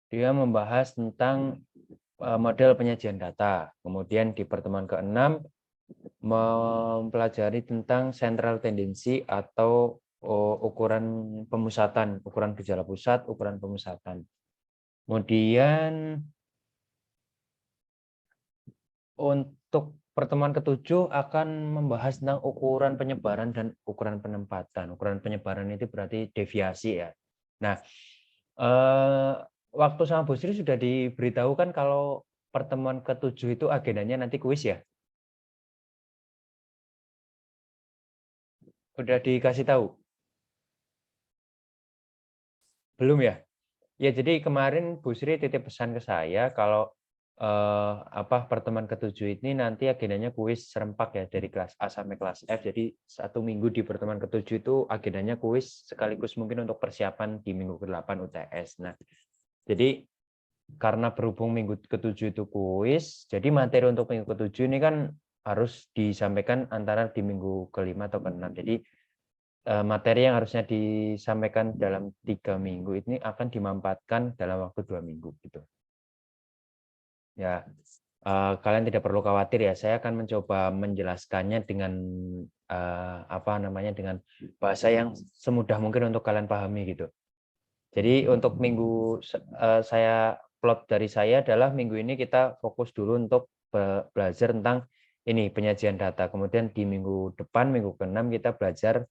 Dia membahas tentang model penyajian data. Kemudian di pertemuan ke-6 mempelajari tentang central tendency atau ukuran pemusatan, ukuran gejala pusat, ukuran pemusatan. Kemudian untuk pertemuan ke-7 akan membahas tentang ukuran penyebaran dan ukuran penempatan. Ukuran penyebaran itu berarti deviasi ya. Nah, waktu sama Bu Sri sudah diberitahu kan kalau pertemuan ke-7 itu agendanya nanti kuis ya? Udah dikasih tahu? Belum ya? Ya, jadi kemarin Bu Sri titip pesan ke saya kalau pertemuan ke-7 ini nanti agendanya kuis serempak ya dari kelas A sampai kelas F. Jadi 1 minggu di pertemuan ke-7 itu agendanya kuis sekaligus mungkin untuk persiapan di minggu ke-8 UTS. Nah, jadi karena berhubung minggu ke-7 itu kuis, jadi materi untuk minggu ke-7 ini kan harus disampaikan antara di minggu ke-5 atau ke-6. Jadi materi yang harusnya disampaikan dalam 3 minggu ini akan dimampatkan dalam waktu 2 minggu gitu. Ya, kalian tidak perlu khawatir ya. Saya akan mencoba menjelaskannya dengan dengan bahasa yang semudah mungkin untuk kalian pahami gitu. Jadi untuk minggu saya plot dari saya adalah minggu ini kita fokus dulu untuk belajar tentang ini penyajian data. Kemudian di minggu depan, minggu ke-6 kita belajar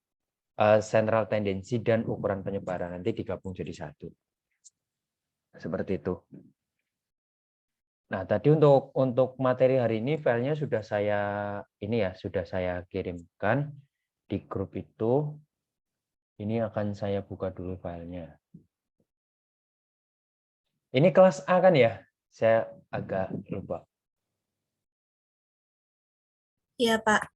central tendency dan ukuran penyebaran. Nanti digabung jadi satu. Seperti itu. Nah, tadi untuk materi hari ini filenya sudah saya kirimkan di grup itu. Ini akan saya buka dulu filenya. Ini kelas A kan ya? Saya agak lupa. Iya, Pak.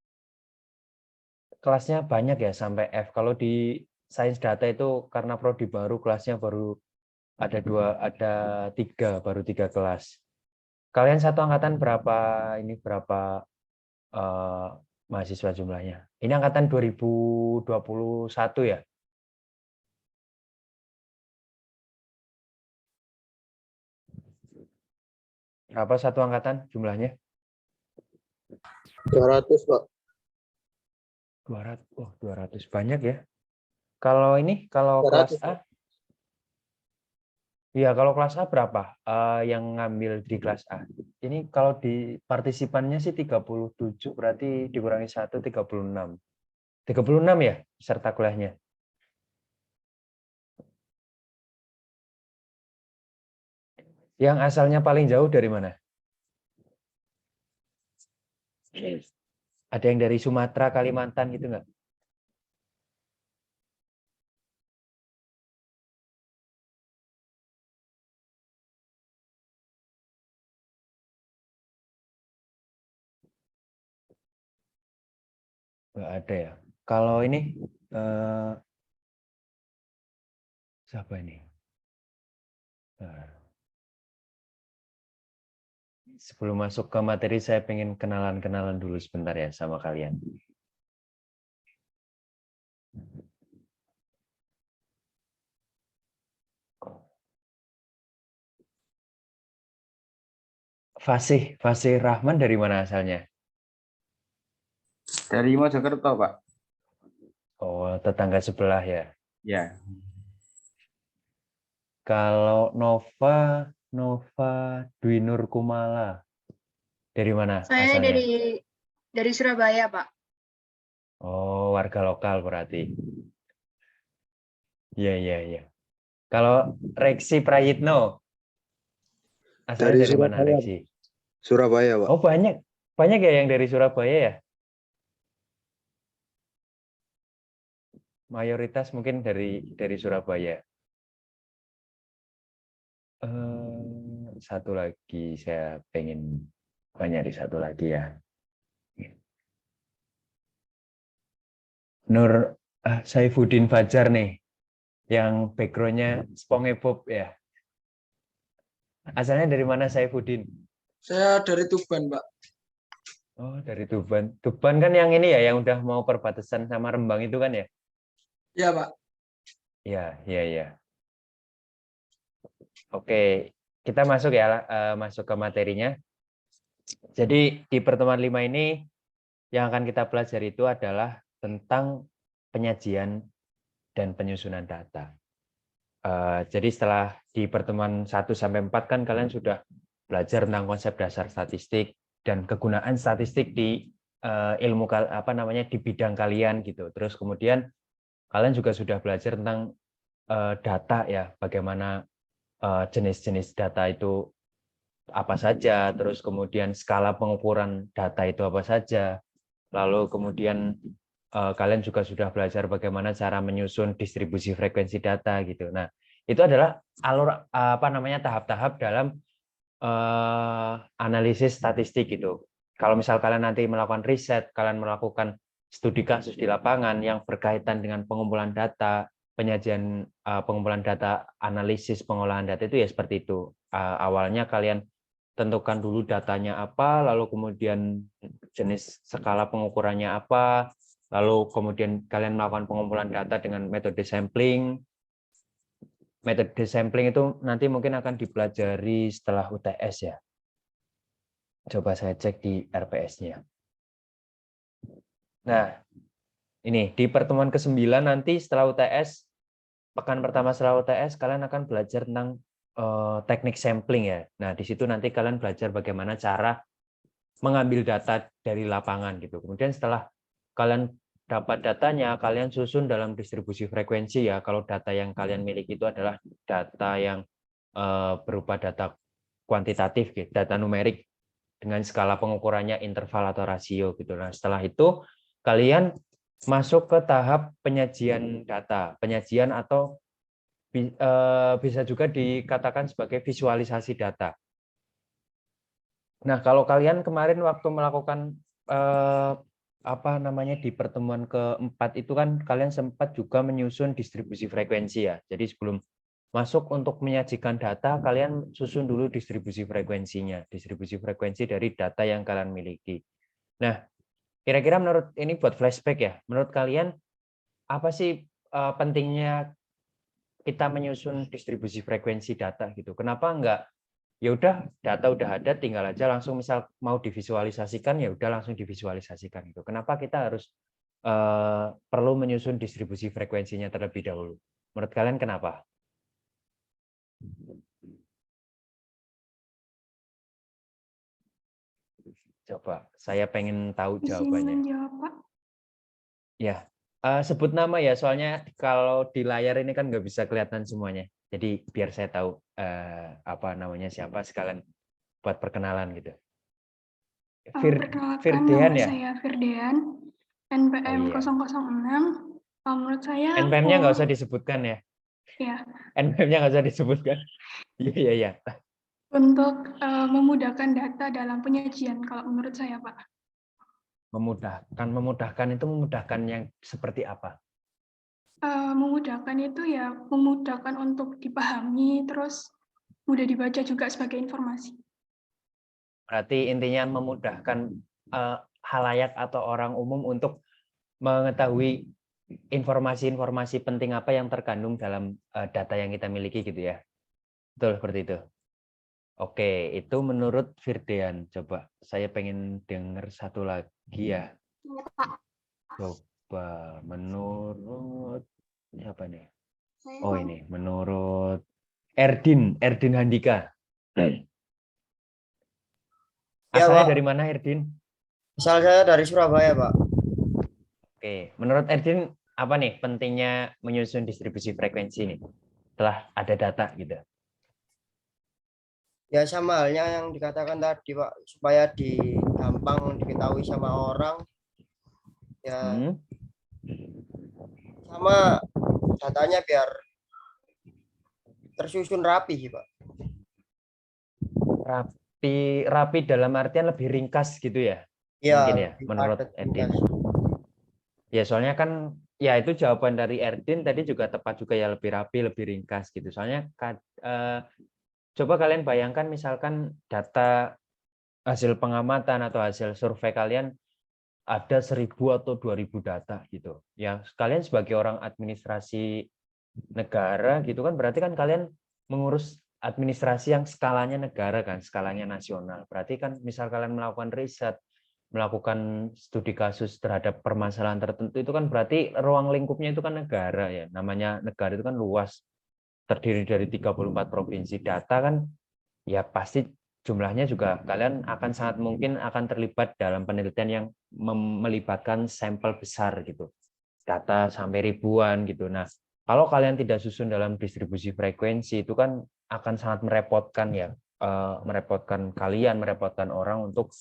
Kelasnya banyak ya sampai F. Kalau di sains data itu karena prodi baru kelasnya baru ada 3, baru 3 kelas. Kalian satu angkatan berapa mahasiswa jumlahnya? Ini angkatan 2021 ya? Berapa satu angkatan jumlahnya? 200, Pak. 200. Oh, 200 banyak ya. Kalau kelas 200, Pak. A? Iya, kalau kelas A berapa yang ngambil di kelas A? Ini kalau di partisipannya sih 37, berarti dikurangi 1, 36. 36 ya peserta kuliahnya? Yang asalnya paling jauh dari mana? Ada yang dari Sumatera, Kalimantan gitu nggak? Nggak ada ya. Kalau ini siapa ini? Sebelum masuk ke materi, saya pengen kenalan-kenalan dulu sebentar ya sama kalian. Fasih Rahman dari mana asalnya? Dari Mojokerto, Pak. Oh, tetangga sebelah ya. Ya. Kalau Nova Dwi Nur Kumala dari mana Saya asalnya? dari Surabaya, Pak. Oh, warga lokal berarti. Iya, iya, iya. Kalau Reksi Prayitno asalnya dari mana Surabaya. Reksi? Surabaya, Pak. Oh, banyak. Banyak ya yang dari Surabaya ya? Mayoritas mungkin dari Surabaya. Satu lagi saya pengen banyak di satu lagi ya. Nur Saifuddin Fajar nih, yang backgroundnya SpongeBob ya. Asalnya dari mana Saifuddin? Saya dari Tuban, Pak. Oh, dari Tuban. Tuban kan yang ini ya, yang udah mau perbatasan sama Rembang itu kan ya? Iya, Pak. Iya, iya, iya. Oke, kita masuk ya, masuk ke materinya. Jadi di pertemuan 5 ini yang akan kita pelajari itu adalah tentang penyajian dan penyusunan data. Jadi setelah di pertemuan 1 sampai 4 kan kalian sudah belajar tentang konsep dasar statistik dan kegunaan statistik di ilmu di bidang kalian gitu. Terus kemudian kalian juga sudah belajar tentang data ya, bagaimana jenis-jenis data itu apa saja, terus kemudian skala pengukuran data itu apa saja. Lalu kemudian kalian juga sudah belajar bagaimana cara menyusun distribusi frekuensi data gitu. Nah, itu adalah tahap-tahap dalam analisis statistik gitu. Kalau misal kalian nanti melakukan riset, kalian melakukan studi kasus di lapangan yang berkaitan dengan pengumpulan data, penyajian pengumpulan data, analisis pengolahan data itu ya seperti itu. Awalnya kalian tentukan dulu datanya apa, lalu kemudian jenis skala pengukurannya apa, lalu kemudian kalian melakukan pengumpulan data dengan metode sampling. Metode sampling itu nanti mungkin akan dipelajari setelah UTS ya. Coba saya cek di RPS-nya. Nah, ini di pertemuan ke-9 nanti setelah UTS, pekan pertama setelah UTS, kalian akan belajar tentang teknik sampling ya. Nah, di situ nanti kalian belajar bagaimana cara mengambil data dari lapangan gitu. Kemudian setelah kalian dapat datanya, kalian susun dalam distribusi frekuensi ya. Kalau data yang kalian miliki itu adalah data yang berupa data kuantitatif, gitu, data numerik dengan skala pengukurannya interval atau rasio gitu. Nah, setelah itu kalian masuk ke tahap penyajian data, penyajian atau bisa juga dikatakan sebagai visualisasi data. Nah, kalau kalian kemarin waktu melakukan di pertemuan keempat itu kan kalian sempat juga menyusun distribusi frekuensi ya. Jadi sebelum masuk untuk menyajikan data, kalian susun dulu distribusi frekuensinya, distribusi frekuensi dari data yang kalian miliki. Nah, kira-kira menurut ini buat flashback ya, menurut kalian apa sih pentingnya kita menyusun distribusi frekuensi data gitu? Kenapa enggak ya udah data udah ada tinggal aja langsung misal mau divisualisasikan ya udah langsung divisualisasikan gitu. Kenapa kita harus perlu menyusun distribusi frekuensinya terlebih dahulu? Menurut kalian kenapa? Coba, saya pengen tahu Izin jawabannya. menjawab, Pak. Ya, sebut nama ya, soalnya kalau di layar ini kan nggak bisa kelihatan semuanya. Jadi biar saya tahu siapa sekalian buat perkenalan gitu. Perkenalkan, Firdean nama ya? saya Firdean, Oh NPM iya. 006. Menurut saya, NPM-nya nggak usah disebutkan ya. ya, NPM-nya nggak usah disebutkan. Iya, iya, iya. untuk memudahkan data dalam penyajian, kalau menurut saya, Pak. Memudahkan itu memudahkan yang seperti apa? Memudahkan itu ya, memudahkan untuk dipahami, terus mudah dibaca juga sebagai informasi. Berarti intinya memudahkan halayak atau orang umum untuk mengetahui informasi-informasi penting apa yang terkandung dalam data yang kita miliki gitu ya. Betul seperti itu. Oke, itu menurut Firdean. Coba saya pengen dengar satu lagi ya. Coba menurut siapa nih? Oh ini, menurut Erdin Handika. Ya, Asalnya Pak. dari mana Erdin? Asal saya dari Surabaya, Pak. Oke, menurut Erdin apa nih pentingnya menyusun distribusi frekuensi nih setelah ada data gitu? Ya, sama halnya yang dikatakan tadi, Pak. Supaya gampang diketahui sama orang. Ya, sama datanya biar tersusun rapi sih, Pak. Rapi dalam artian lebih ringkas gitu ya? Ya, Mungkin ya, lebih menurut padat, Erdin. ringkas. Ya, soalnya kan ya itu jawaban dari Erdin tadi juga tepat juga ya, lebih rapi, lebih ringkas gitu. Soalnya coba kalian bayangkan misalkan data hasil pengamatan atau hasil survei kalian ada 1.000 atau 2.000 data gitu. Ya, kalian sebagai orang administrasi negara gitu kan berarti kan kalian mengurus administrasi yang skalanya negara kan, skalanya nasional. Berarti kan misal kalian melakukan riset, melakukan studi kasus terhadap permasalahan tertentu itu kan berarti ruang lingkupnya itu kan negara ya. Namanya negara itu kan luas, terdiri dari 34 provinsi. Data kan ya pasti jumlahnya juga kalian akan sangat mungkin akan terlibat dalam penelitian yang melibatkan sampel besar gitu. Data sampai ribuan gitu. Nah, kalau kalian tidak susun dalam distribusi frekuensi itu kan akan sangat merepotkan ya, merepotkan kalian, merepotkan orang untuk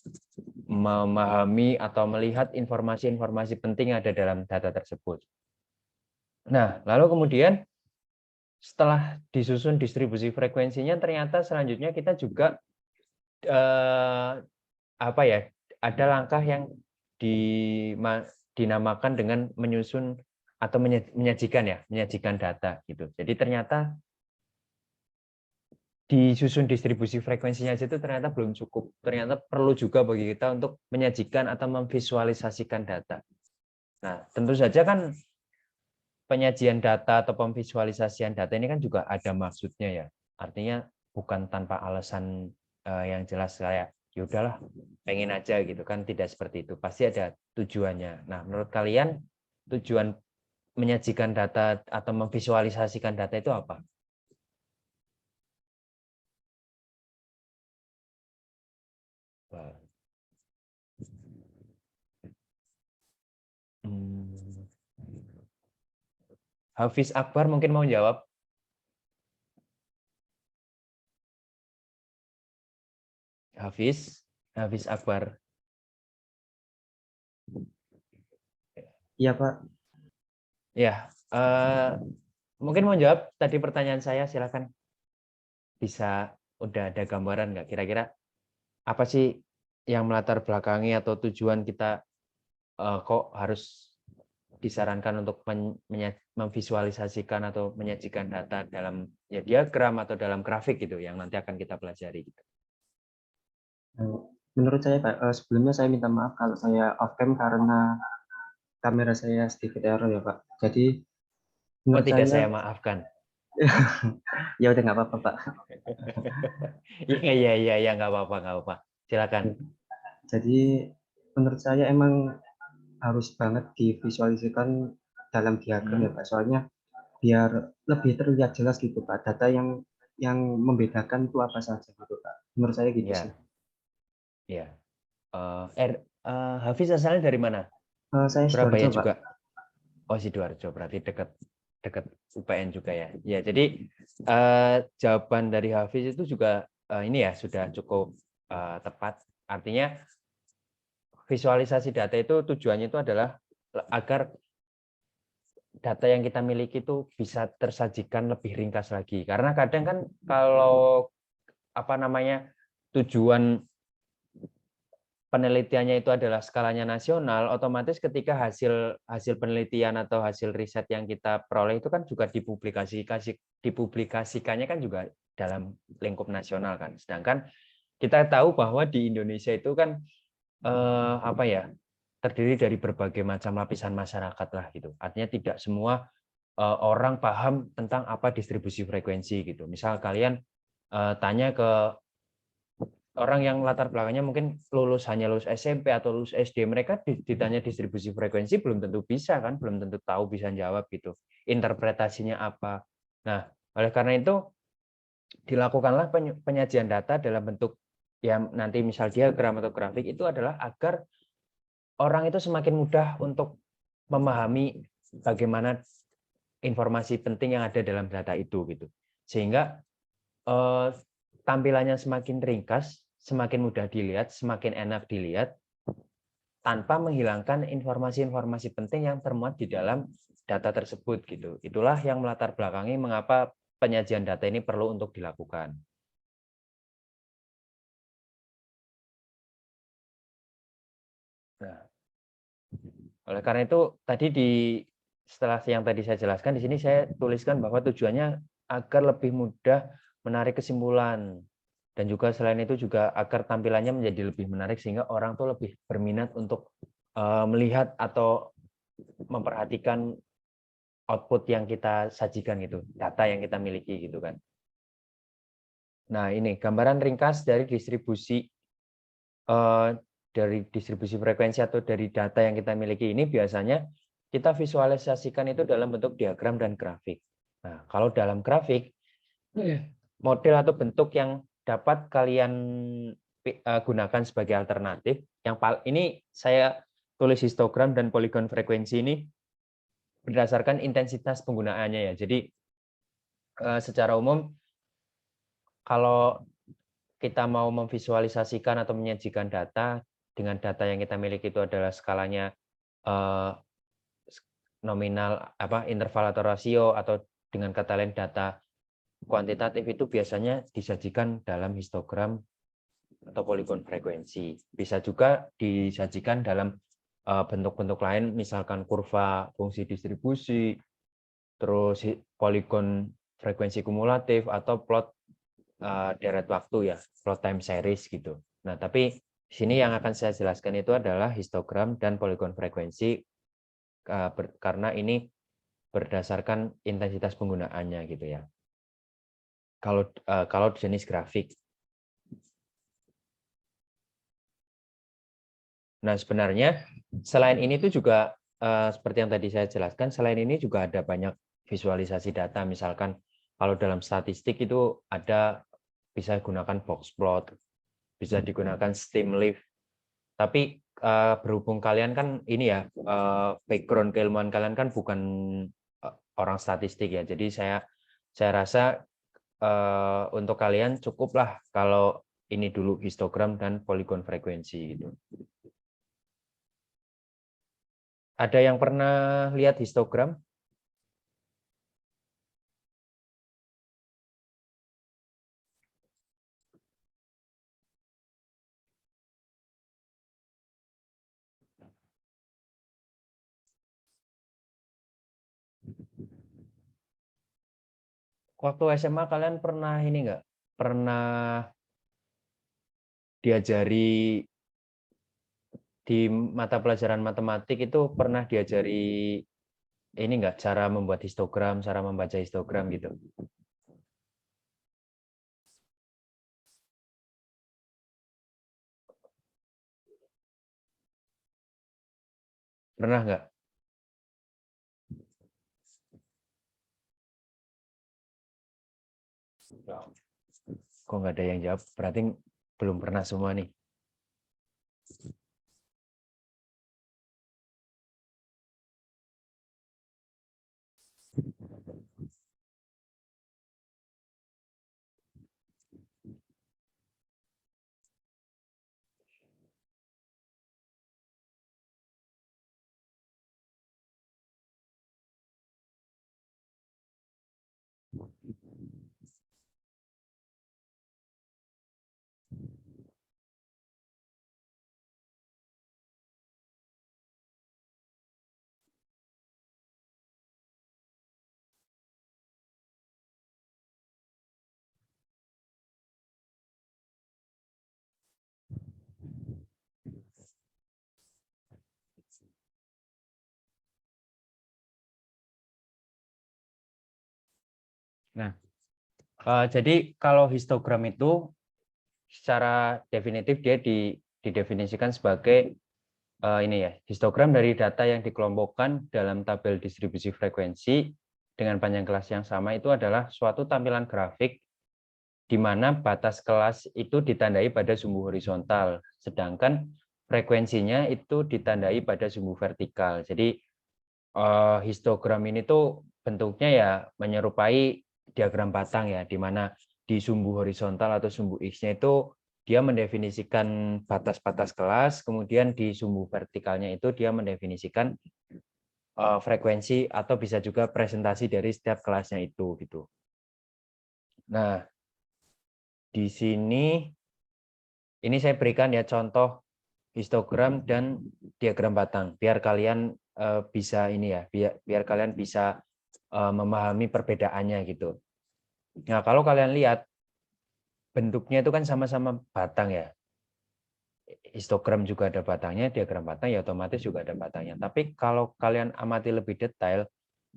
memahami atau melihat informasi-informasi penting yang ada dalam data tersebut. Nah, lalu kemudian setelah disusun distribusi frekuensinya, ternyata selanjutnya kita juga apa ya, ada langkah yang dinamakan dengan menyusun atau menyajikan data gitu. Jadi ternyata disusun distribusi frekuensinya aja itu ternyata belum cukup. Ternyata perlu juga bagi kita untuk menyajikan atau memvisualisasikan data. Nah, tentu saja kan penyajian data atau pemvisualisasian data ini kan juga ada maksudnya ya. Artinya bukan tanpa alasan yang jelas kayak ya udahlah pengen aja gitu kan, tidak seperti itu. Pasti ada tujuannya. Nah, menurut kalian tujuan menyajikan data atau memvisualisasikan data itu apa? Hafiz Akbar mungkin mau jawab. Hafiz Akbar. Iya, Pak. Ya, mungkin mau jawab tadi pertanyaan saya, silakan. Bisa udah ada gambaran nggak kira-kira apa sih yang melatar belakangi atau tujuan kita kok harus disarankan untuk memvisualisasikan atau menyajikan data dalam ya diagram atau dalam grafik gitu yang nanti akan kita pelajari gitu. Menurut saya, Pak, sebelumnya saya minta maaf kalau saya off cam karena kamera saya sedikit error ya, Pak. Jadi menurut tidak saya maafkan. Ya udah nggak apa-apa, Pak. Iya nggak apa-apa. Silakan. Jadi menurut saya emang harus banget divisualisasikan dalam diagram ya, Pak. Soalnya biar lebih terlihat jelas gitu, Pak. Data yang membedakan itu apa saja gitu, Pak. Menurut saya gitu sih. Iya. Hafiz asalnya dari mana? Saya Surabaya Sidoarjo, juga. Pak. Oh, Sidoarjo, berarti dekat UPN juga ya. Ya, jadi jawaban dari Hafiz itu juga ini ya sudah cukup tepat. Artinya visualisasi data itu tujuannya itu adalah agar data yang kita miliki itu bisa tersajikan lebih ringkas lagi. Karena kadang kan kalau tujuan penelitiannya itu adalah skalanya nasional, otomatis ketika hasil penelitian atau hasil riset yang kita peroleh itu kan juga dipublikasikannya kan juga dalam lingkup nasional kan. Sedangkan kita tahu bahwa di Indonesia itu kan terdiri dari berbagai macam lapisan masyarakat lah gitu. Artinya tidak semua orang paham tentang apa distribusi frekuensi gitu. Misal kalian tanya ke orang yang latar belakangnya mungkin hanya lulus SMP atau lulus SD, mereka ditanya distribusi frekuensi belum tentu bisa kan, belum tentu tahu bisa jawab gitu. Interpretasinya apa. Nah, oleh karena itu dilakukanlah penyajian data dalam bentuk yang nanti misal diagram atau grafik itu adalah agar orang itu semakin mudah untuk memahami bagaimana informasi penting yang ada dalam data itu gitu. Sehingga tampilannya semakin ringkas, semakin mudah dilihat, semakin enak dilihat, tanpa menghilangkan informasi-informasi penting yang termuat di dalam data tersebut gitu. Itulah yang melatar belakangi mengapa penyajian data ini perlu untuk dilakukan. Nah, oleh karena itu tadi setelah yang tadi saya jelaskan di sini saya tuliskan bahwa tujuannya agar lebih mudah menarik kesimpulan. Dan juga selain itu juga agar tampilannya menjadi lebih menarik sehingga orang tuh lebih berminat untuk melihat atau memperhatikan output yang kita sajikan gitu, data yang kita miliki gitu kan. Nah, ini gambaran ringkas dari distribusi frekuensi atau dari data yang kita miliki ini biasanya kita visualisasikan itu dalam bentuk diagram dan grafik. Nah, kalau dalam grafik, model atau bentuk yang dapat kalian gunakan sebagai alternatif, ini saya tulis histogram dan poligon frekuensi ini berdasarkan intensitas penggunaannya ya. Jadi secara umum kalau kita mau memvisualisasikan atau menyajikan data dengan data yang kita miliki itu adalah skalanya nominal interval atau rasio, atau dengan kata lain data kuantitatif, itu biasanya disajikan dalam histogram atau poligon frekuensi. Bisa juga disajikan dalam bentuk-bentuk lain, misalkan kurva fungsi distribusi, terus poligon frekuensi kumulatif, atau plot deret waktu ya, plot time series gitu. Nah, tapi di sini yang akan saya jelaskan itu adalah histogram dan poligon frekuensi karena ini berdasarkan intensitas penggunaannya gitu ya. Kalau jenis grafik. Nah, sebenarnya selain ini tuh juga seperti yang tadi saya jelaskan, selain ini juga ada banyak visualisasi data. Misalkan kalau dalam statistik itu bisa gunakan box plot, bisa digunakan stimleaf. Tapi berhubung kalian kan ini ya, background keilmuan kalian kan bukan orang statistik ya. Jadi saya rasa untuk kalian cukuplah kalau ini dulu histogram dan poligon frekuensi gitu. Ada yang pernah lihat histogram? Waktu SMA kalian pernah ini enggak? Pernah diajari di mata pelajaran matematik itu pernah diajari ini enggak, cara membuat histogram, cara membaca histogram gitu? Pernah enggak? Kok nggak ada yang jawab? Berarti belum pernah semua nih. Nah, jadi kalau histogram itu secara definitif dia didefinisikan sebagai ini ya, histogram dari data yang dikelompokkan dalam tabel distribusi frekuensi dengan panjang kelas yang sama itu adalah suatu tampilan grafik di mana batas kelas itu ditandai pada sumbu horizontal, sedangkan frekuensinya itu ditandai pada sumbu vertikal. Jadi histogram ini tuh bentuknya ya menyerupai diagram batang ya, di mana di sumbu horizontal atau sumbu X-nya itu dia mendefinisikan batas-batas kelas, kemudian di sumbu vertikalnya itu dia mendefinisikan frekuensi atau bisa juga presentasi dari setiap kelasnya itu gitu. Nah, di sini ini saya berikan ya contoh histogram dan diagram batang biar kalian bisa ini ya, biar kalian bisa memahami perbedaannya gitu. Nah, kalau kalian lihat bentuknya itu kan sama-sama batang ya. Histogram juga ada batangnya, diagram batang ya otomatis juga ada batangnya. Tapi kalau kalian amati lebih detail,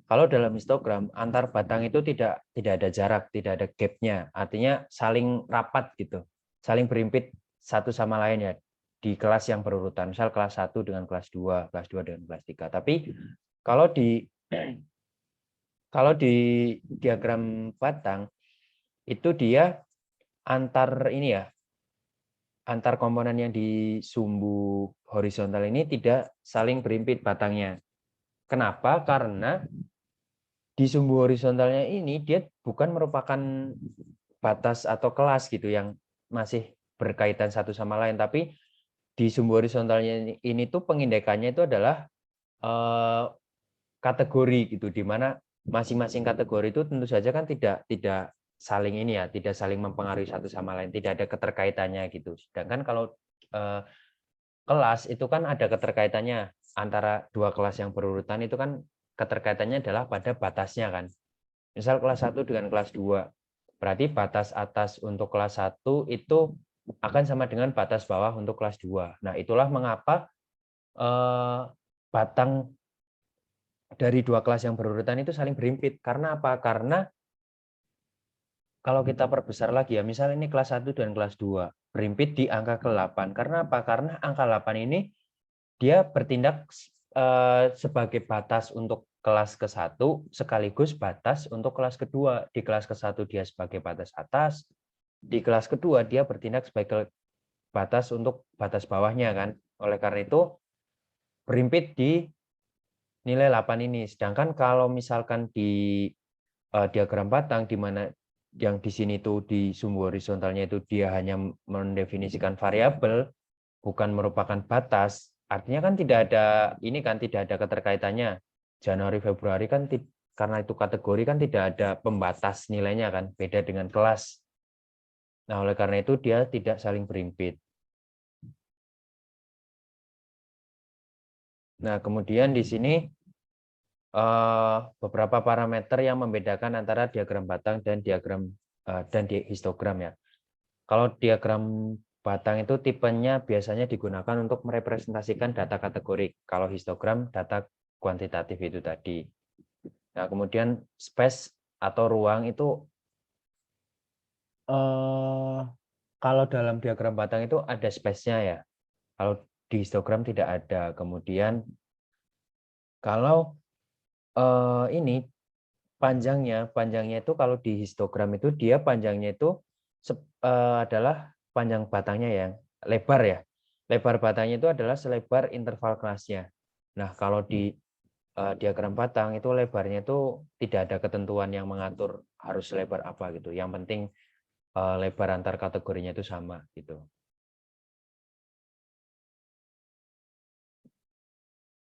kalau dalam histogram antar batang itu tidak ada jarak, tidak ada gap-nya. Artinya saling rapat gitu. Saling berhimpit satu sama lain ya di kelas yang berurutan. Misal kelas 1 dengan kelas 2, kelas 2 dengan kelas 3. Tapi kalau di diagram batang itu dia antar ini ya, antar komponen yang di sumbu horizontal ini tidak saling berhimpit batangnya. Kenapa? Karena di sumbu horizontalnya ini dia bukan merupakan batas atau kelas gitu yang masih berkaitan satu sama lain, tapi di sumbu horizontalnya ini tuh pengindekannya itu adalah kategori gitu, di mana masing-masing kategori itu tentu saja kan tidak saling ini ya, tidak saling mempengaruhi satu sama lain, tidak ada keterkaitannya gitu. Sedangkan kalau kelas itu kan ada keterkaitannya antara dua kelas yang berurutan, itu kan keterkaitannya adalah pada batasnya kan. Misal kelas 1 dengan kelas 2. Berarti batas atas untuk kelas 1 itu akan sama dengan batas bawah untuk kelas 2. Nah, itulah mengapa batang dari dua kelas yang berurutan itu saling berhimpit. Karena apa? Karena kalau kita perbesar lagi ya, misal ini kelas 1 dan kelas 2, berhimpit di angka ke-8. Karena apa? Karena angka 8 ini dia bertindak sebagai batas untuk kelas ke-1 sekaligus batas untuk kelas kedua. Di kelas ke-1 dia sebagai batas atas, di kelas kedua dia bertindak sebagai batas untuk batas bawahnya kan. Oleh karena itu berhimpit di nilai 8 ini. Sedangkan kalau misalkan di diagram batang di mana yang di sini tuh di sumbu horizontalnya itu dia hanya mendefinisikan variabel, bukan merupakan batas, artinya kan tidak ada ini kan, tidak ada keterkaitannya. Januari Februari kan karena itu kategori kan tidak ada pembatas nilainya kan, beda dengan kelas. Nah, oleh karena itu dia tidak saling berhimpit. Nah, kemudian di sini beberapa parameter yang membedakan antara diagram batang dan histogram ya. Kalau diagram batang itu tipenya biasanya digunakan untuk merepresentasikan data kategorik. Kalau histogram data kuantitatif itu tadi. Nah, kemudian space atau ruang itu kalau dalam diagram batang itu ada space-nya ya. Kalau di histogram tidak ada. Kemudian kalau ini panjangnya itu kalau di histogram itu dia panjangnya itu adalah panjang batangnya yang lebar ya. Lebar batangnya itu adalah selebar interval kelasnya. Nah, kalau di diagram batang itu lebarnya itu tidak ada ketentuan yang mengatur harus lebar apa gitu. Yang penting lebar antar kategorinya itu sama gitu.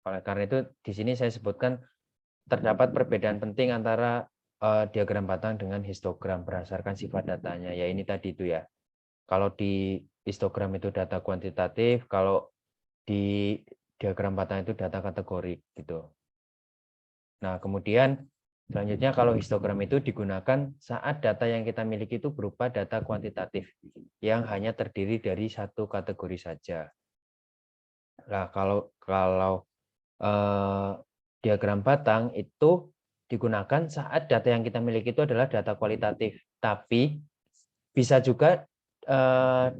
Oleh karena itu di sini saya sebutkan terdapat perbedaan penting antara diagram batang dengan histogram berdasarkan sifat datanya. Ya ini tadi itu ya. Kalau di histogram itu data kuantitatif, kalau di diagram batang itu data kategorik gitu. Nah, kemudian selanjutnya kalau histogram itu digunakan saat data yang kita miliki itu berupa data kuantitatif yang hanya terdiri dari satu kategori saja. Nah, kalau diagram batang itu digunakan saat data yang kita miliki itu adalah data kualitatif, tapi bisa juga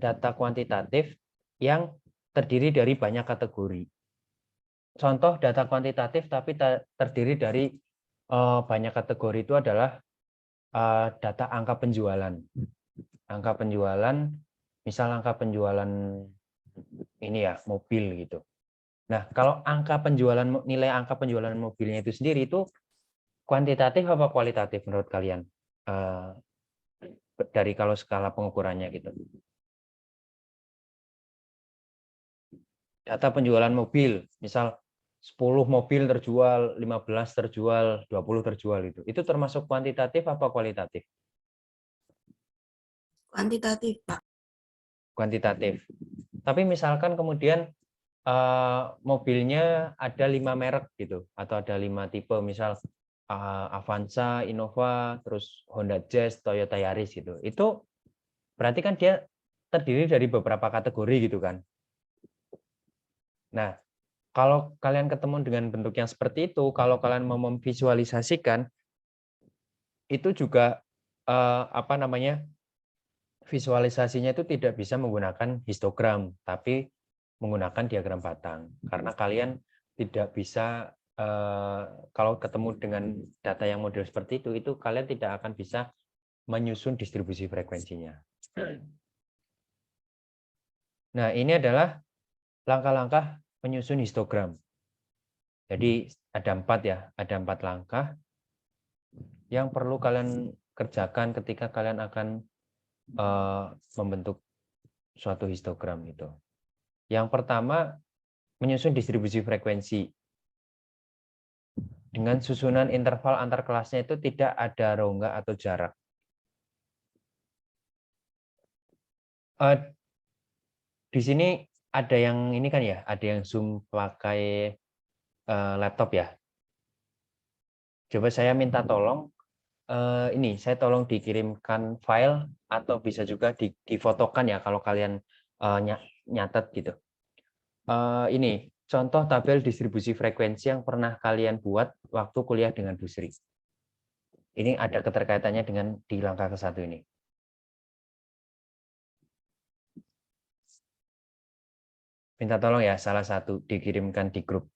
data kuantitatif yang terdiri dari banyak kategori. Contoh data kuantitatif tapi terdiri dari banyak kategori itu adalah data angka penjualan. Angka penjualan, misal angka penjualan ini ya, mobil gitu. Nah, kalau nilai angka penjualan mobilnya itu sendiri itu kuantitatif apa kualitatif menurut kalian? Dari kalau skala pengukurannya gitu. Data penjualan mobil, misal 10 mobil terjual, 15 terjual, 20 terjual gitu. Itu termasuk kuantitatif apa kualitatif? Kuantitatif, Pak. Kuantitatif. Tapi misalkan kemudian mobilnya ada 5 merek gitu, atau ada 5 tipe, misal Avanza, Innova, terus Honda Jazz, Toyota Yaris gitu. Itu berarti kan dia terdiri dari beberapa kategori gitu kan. Nah, kalau kalian ketemu dengan bentuk yang seperti itu, kalau kalian mau memvisualisasikan, itu juga apa namanya, visualisasinya itu tidak bisa menggunakan histogram, tapi menggunakan diagram batang. Karena kalian tidak bisa kalau ketemu dengan data yang model seperti itu kalian tidak akan bisa menyusun distribusi frekuensinya. Nah, ini adalah langkah-langkah menyusun histogram. Jadi ada 4 ya, ada 4 langkah yang perlu kalian kerjakan ketika kalian akan membentuk suatu histogram itu. Yang pertama, menyusun distribusi frekuensi. Dengan susunan interval antar kelasnya itu tidak ada rongga atau jarak. Di sini ada yang ini kan ya, ada yang Zoom pakai laptop ya. Coba saya minta tolong, ini saya tolong dikirimkan file atau bisa juga difotokan ya kalau kalian nyatet gitu. Ini contoh tabel distribusi frekuensi yang pernah kalian buat waktu kuliah dengan Bu Sri. Ini ada keterkaitannya dengan di langkah ke-1 ini. Minta tolong ya, salah satu dikirimkan di grup.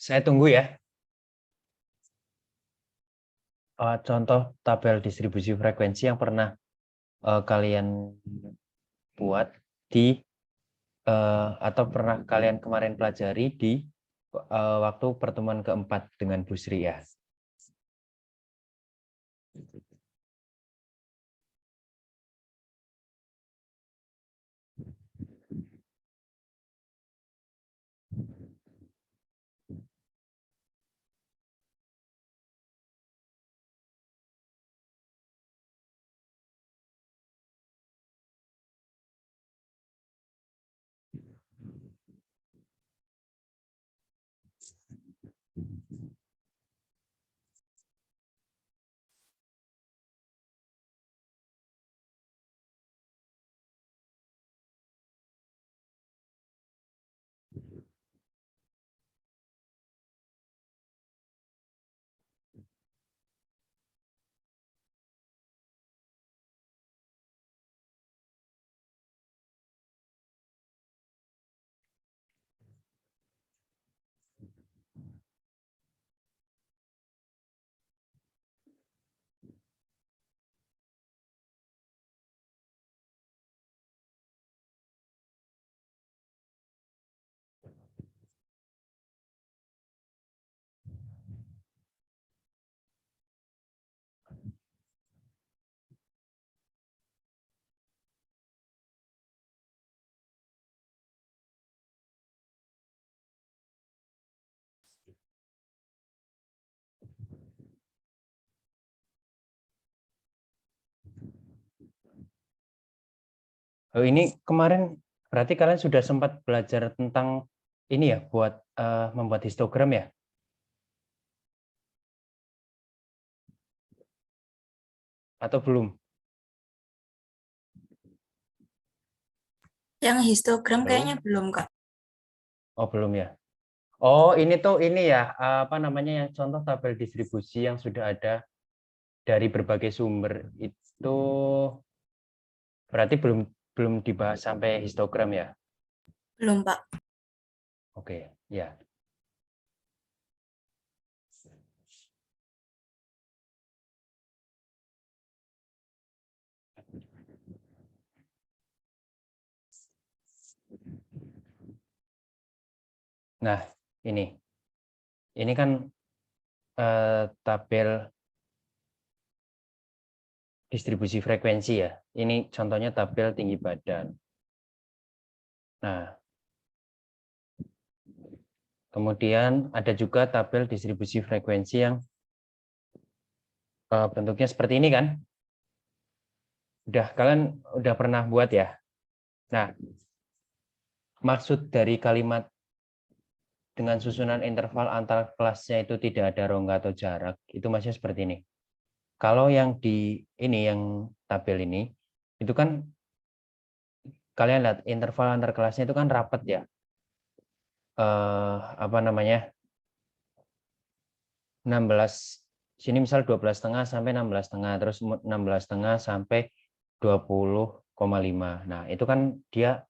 Saya tunggu ya. Contoh tabel distribusi frekuensi yang pernah kalian buat di atau pernah kalian kemarin pelajari di waktu pertemuan keempat dengan Bu Sri ya. Oh, ini kemarin berarti kalian sudah sempat belajar tentang ini ya, buat membuat histogram ya? Atau belum? Yang histogram Halo? kayaknya belum, Kak. Oh, belum ya. Oh, ini tuh ini ya, apa namanya yang contoh tabel distribusi yang sudah ada dari berbagai sumber itu berarti belum belum dibahas sampai histogram ya? Belum, Pak. Oke, ya. Nah, ini kan tabel distribusi frekuensi ya. Ini contohnya tabel tinggi badan. Nah, kemudian ada juga tabel distribusi frekuensi yang bentuknya seperti ini kan? Kalian udah pernah buat ya? Nah, maksud dari kalimat dengan susunan interval antar kelasnya itu tidak ada rongga atau jarak, itu maksudnya seperti ini. Kalau yang yang tabel ini, itu kan kalian lihat interval antar kelasnya itu kan rapat ya. Apa namanya? 16, sini misal 12,5 sampai 16,5, terus 16,5 sampai 20,5. Nah, itu kan dia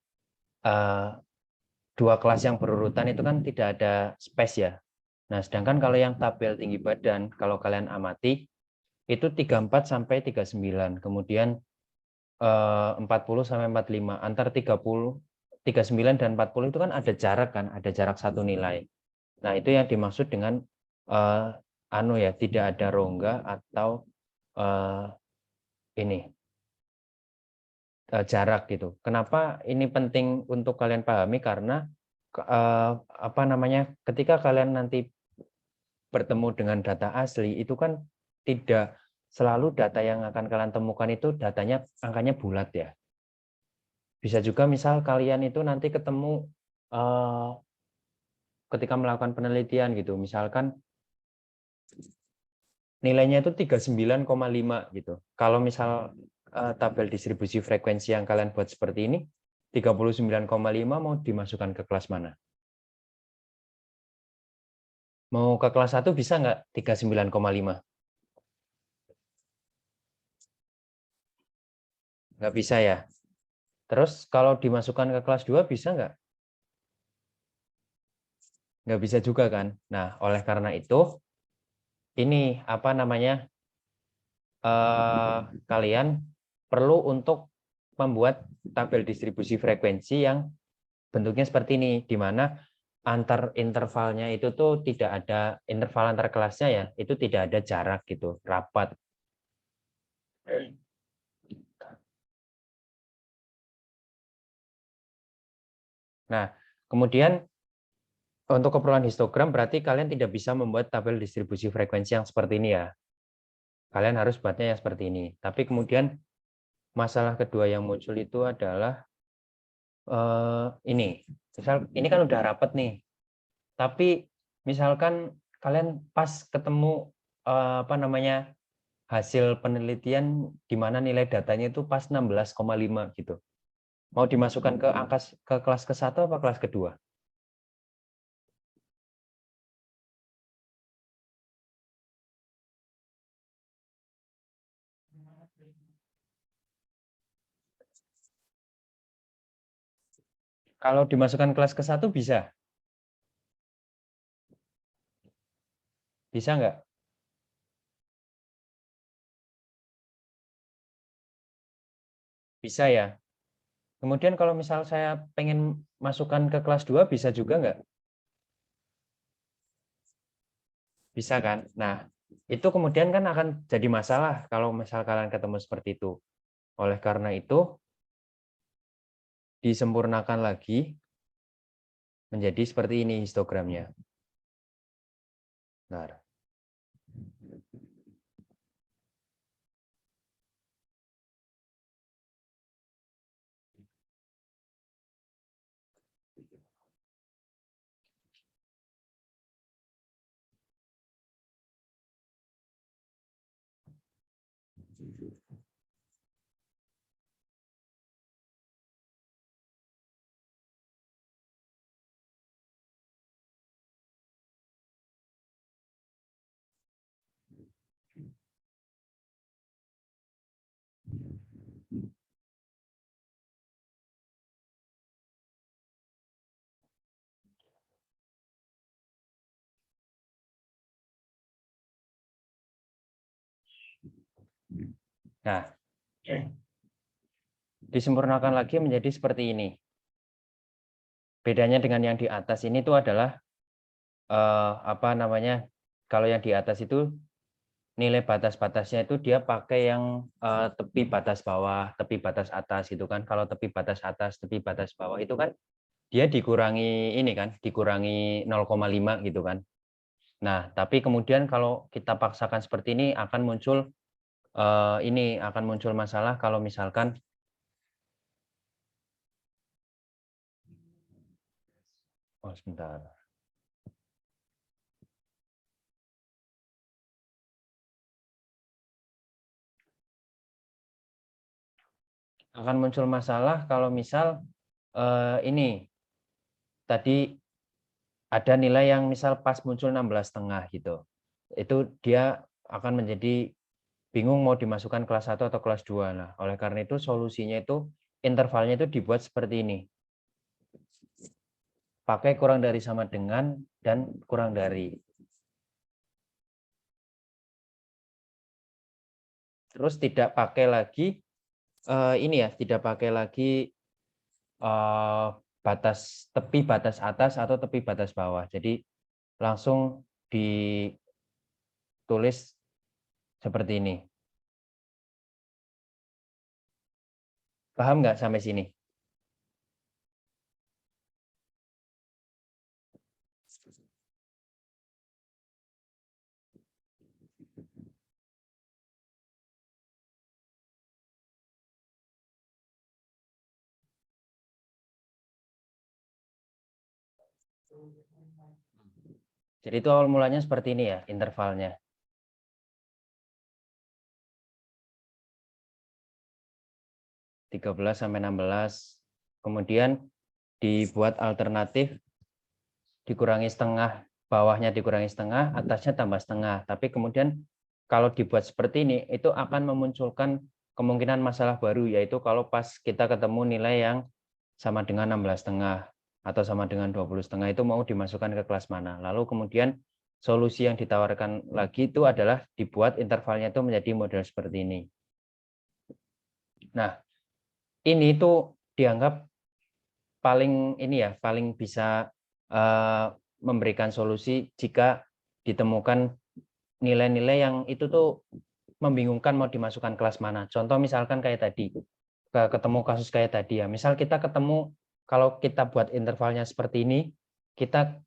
dua kelas yang berurutan itu kan tidak ada space ya. Nah, sedangkan kalau yang tabel tinggi badan, kalau kalian amati, itu 34 sampai 39, kemudian 40 sampai 45, antar 39 dan 40 itu kan ada jarak kan, ada jarak satu nilai. Nah, itu yang dimaksud dengan tidak ada rongga atau jarak gitu. Kenapa ini penting untuk kalian pahami? Karena ketika kalian nanti bertemu dengan data asli itu kan tidak selalu data yang akan kalian temukan itu datanya angkanya bulat ya. Bisa juga misal kalian itu nanti ketemu ketika melakukan penelitian gitu, misalkan nilainya itu 39,5 gitu. Kalau misal tabel distribusi frekuensi yang kalian buat seperti ini, 39,5 mau dimasukkan ke kelas mana? Mau ke kelas 1 bisa nggak 39,5? Nggak bisa ya. Terus kalau dimasukkan ke kelas 2 bisa nggak? Nggak bisa juga kan? Nah, oleh karena itu, ini kalian perlu untuk membuat tabel distribusi frekuensi yang bentuknya seperti ini, di mana antar intervalnya itu tuh tidak ada interval antar kelasnya ya, itu tidak ada jarak gitu, rapat. Nah, kemudian untuk keperluan histogram berarti kalian tidak bisa membuat tabel distribusi frekuensi yang seperti ini ya. Kalian harus buatnya yang seperti ini. Tapi kemudian masalah kedua yang muncul itu adalah ini. Misal ini kan udah rapat nih. Tapi misalkan kalian pas ketemu hasil penelitian di mana nilai datanya itu pas 16,5 gitu. Mau dimasukkan ke kelas ke-1 apa kelas kedua? Kalau dimasukkan kelas ke-1 bisa? Bisa nggak? Bisa ya. Kemudian kalau misal saya pengen masukkan ke kelas 2 bisa juga nggak? Bisa kan? Nah, itu kemudian kan akan jadi masalah kalau misal kalian ketemu seperti itu. Oleh karena itu, disempurnakan lagi menjadi seperti ini histogramnya. Nah, Nah, disempurnakan lagi menjadi seperti ini. Bedanya dengan yang di atas ini tuh adalah apa namanya? Kalau yang di atas itu nilai batas-batasnya itu dia pakai yang tepi batas bawah, tepi batas atas gitu kan. Kalau tepi batas atas, tepi batas bawah itu kan dia dikurangi ini kan, dikurangi 0,5 gitu kan. Nah, tapi kemudian kalau kita paksakan seperti ini akan muncul ini akan muncul masalah kalau misalkan sebentar. Akan muncul masalah kalau misal ini tadi ada nilai yang misal pas muncul 16,5 gitu. Itu dia akan menjadi bingung mau dimasukkan kelas 1 atau kelas 2. Nah, oleh karena itu solusinya itu intervalnya itu dibuat seperti ini. Pakai kurang dari sama dengan dan kurang dari. Terus tidak pakai lagi ini ya, tidak pakai lagi batas tepi batas atas atau tepi batas bawah. Jadi langsung ditulis seperti ini. Paham nggak sampai sini? Jadi itu awal mulanya seperti ini ya, intervalnya. (13 sampai 16). Kemudian dibuat alternatif, dikurangi setengah, bawahnya dikurangi setengah, atasnya tambah setengah. Tapi kemudian kalau dibuat seperti ini, itu akan memunculkan kemungkinan masalah baru, yaitu kalau pas kita ketemu nilai yang sama dengan 16,5 atau sama dengan 20,5 itu mau dimasukkan ke kelas mana. Lalu kemudian solusi yang ditawarkan lagi itu adalah dibuat intervalnya itu menjadi model seperti ini. Nah, ini tuh dianggap paling ini ya, paling bisa memberikan solusi jika ditemukan nilai-nilai yang itu tuh membingungkan mau dimasukkan kelas mana. Contoh misalkan kayak tadi, ketemu kasus kayak tadi ya. Misal kita ketemu kalau kita buat intervalnya seperti ini, kita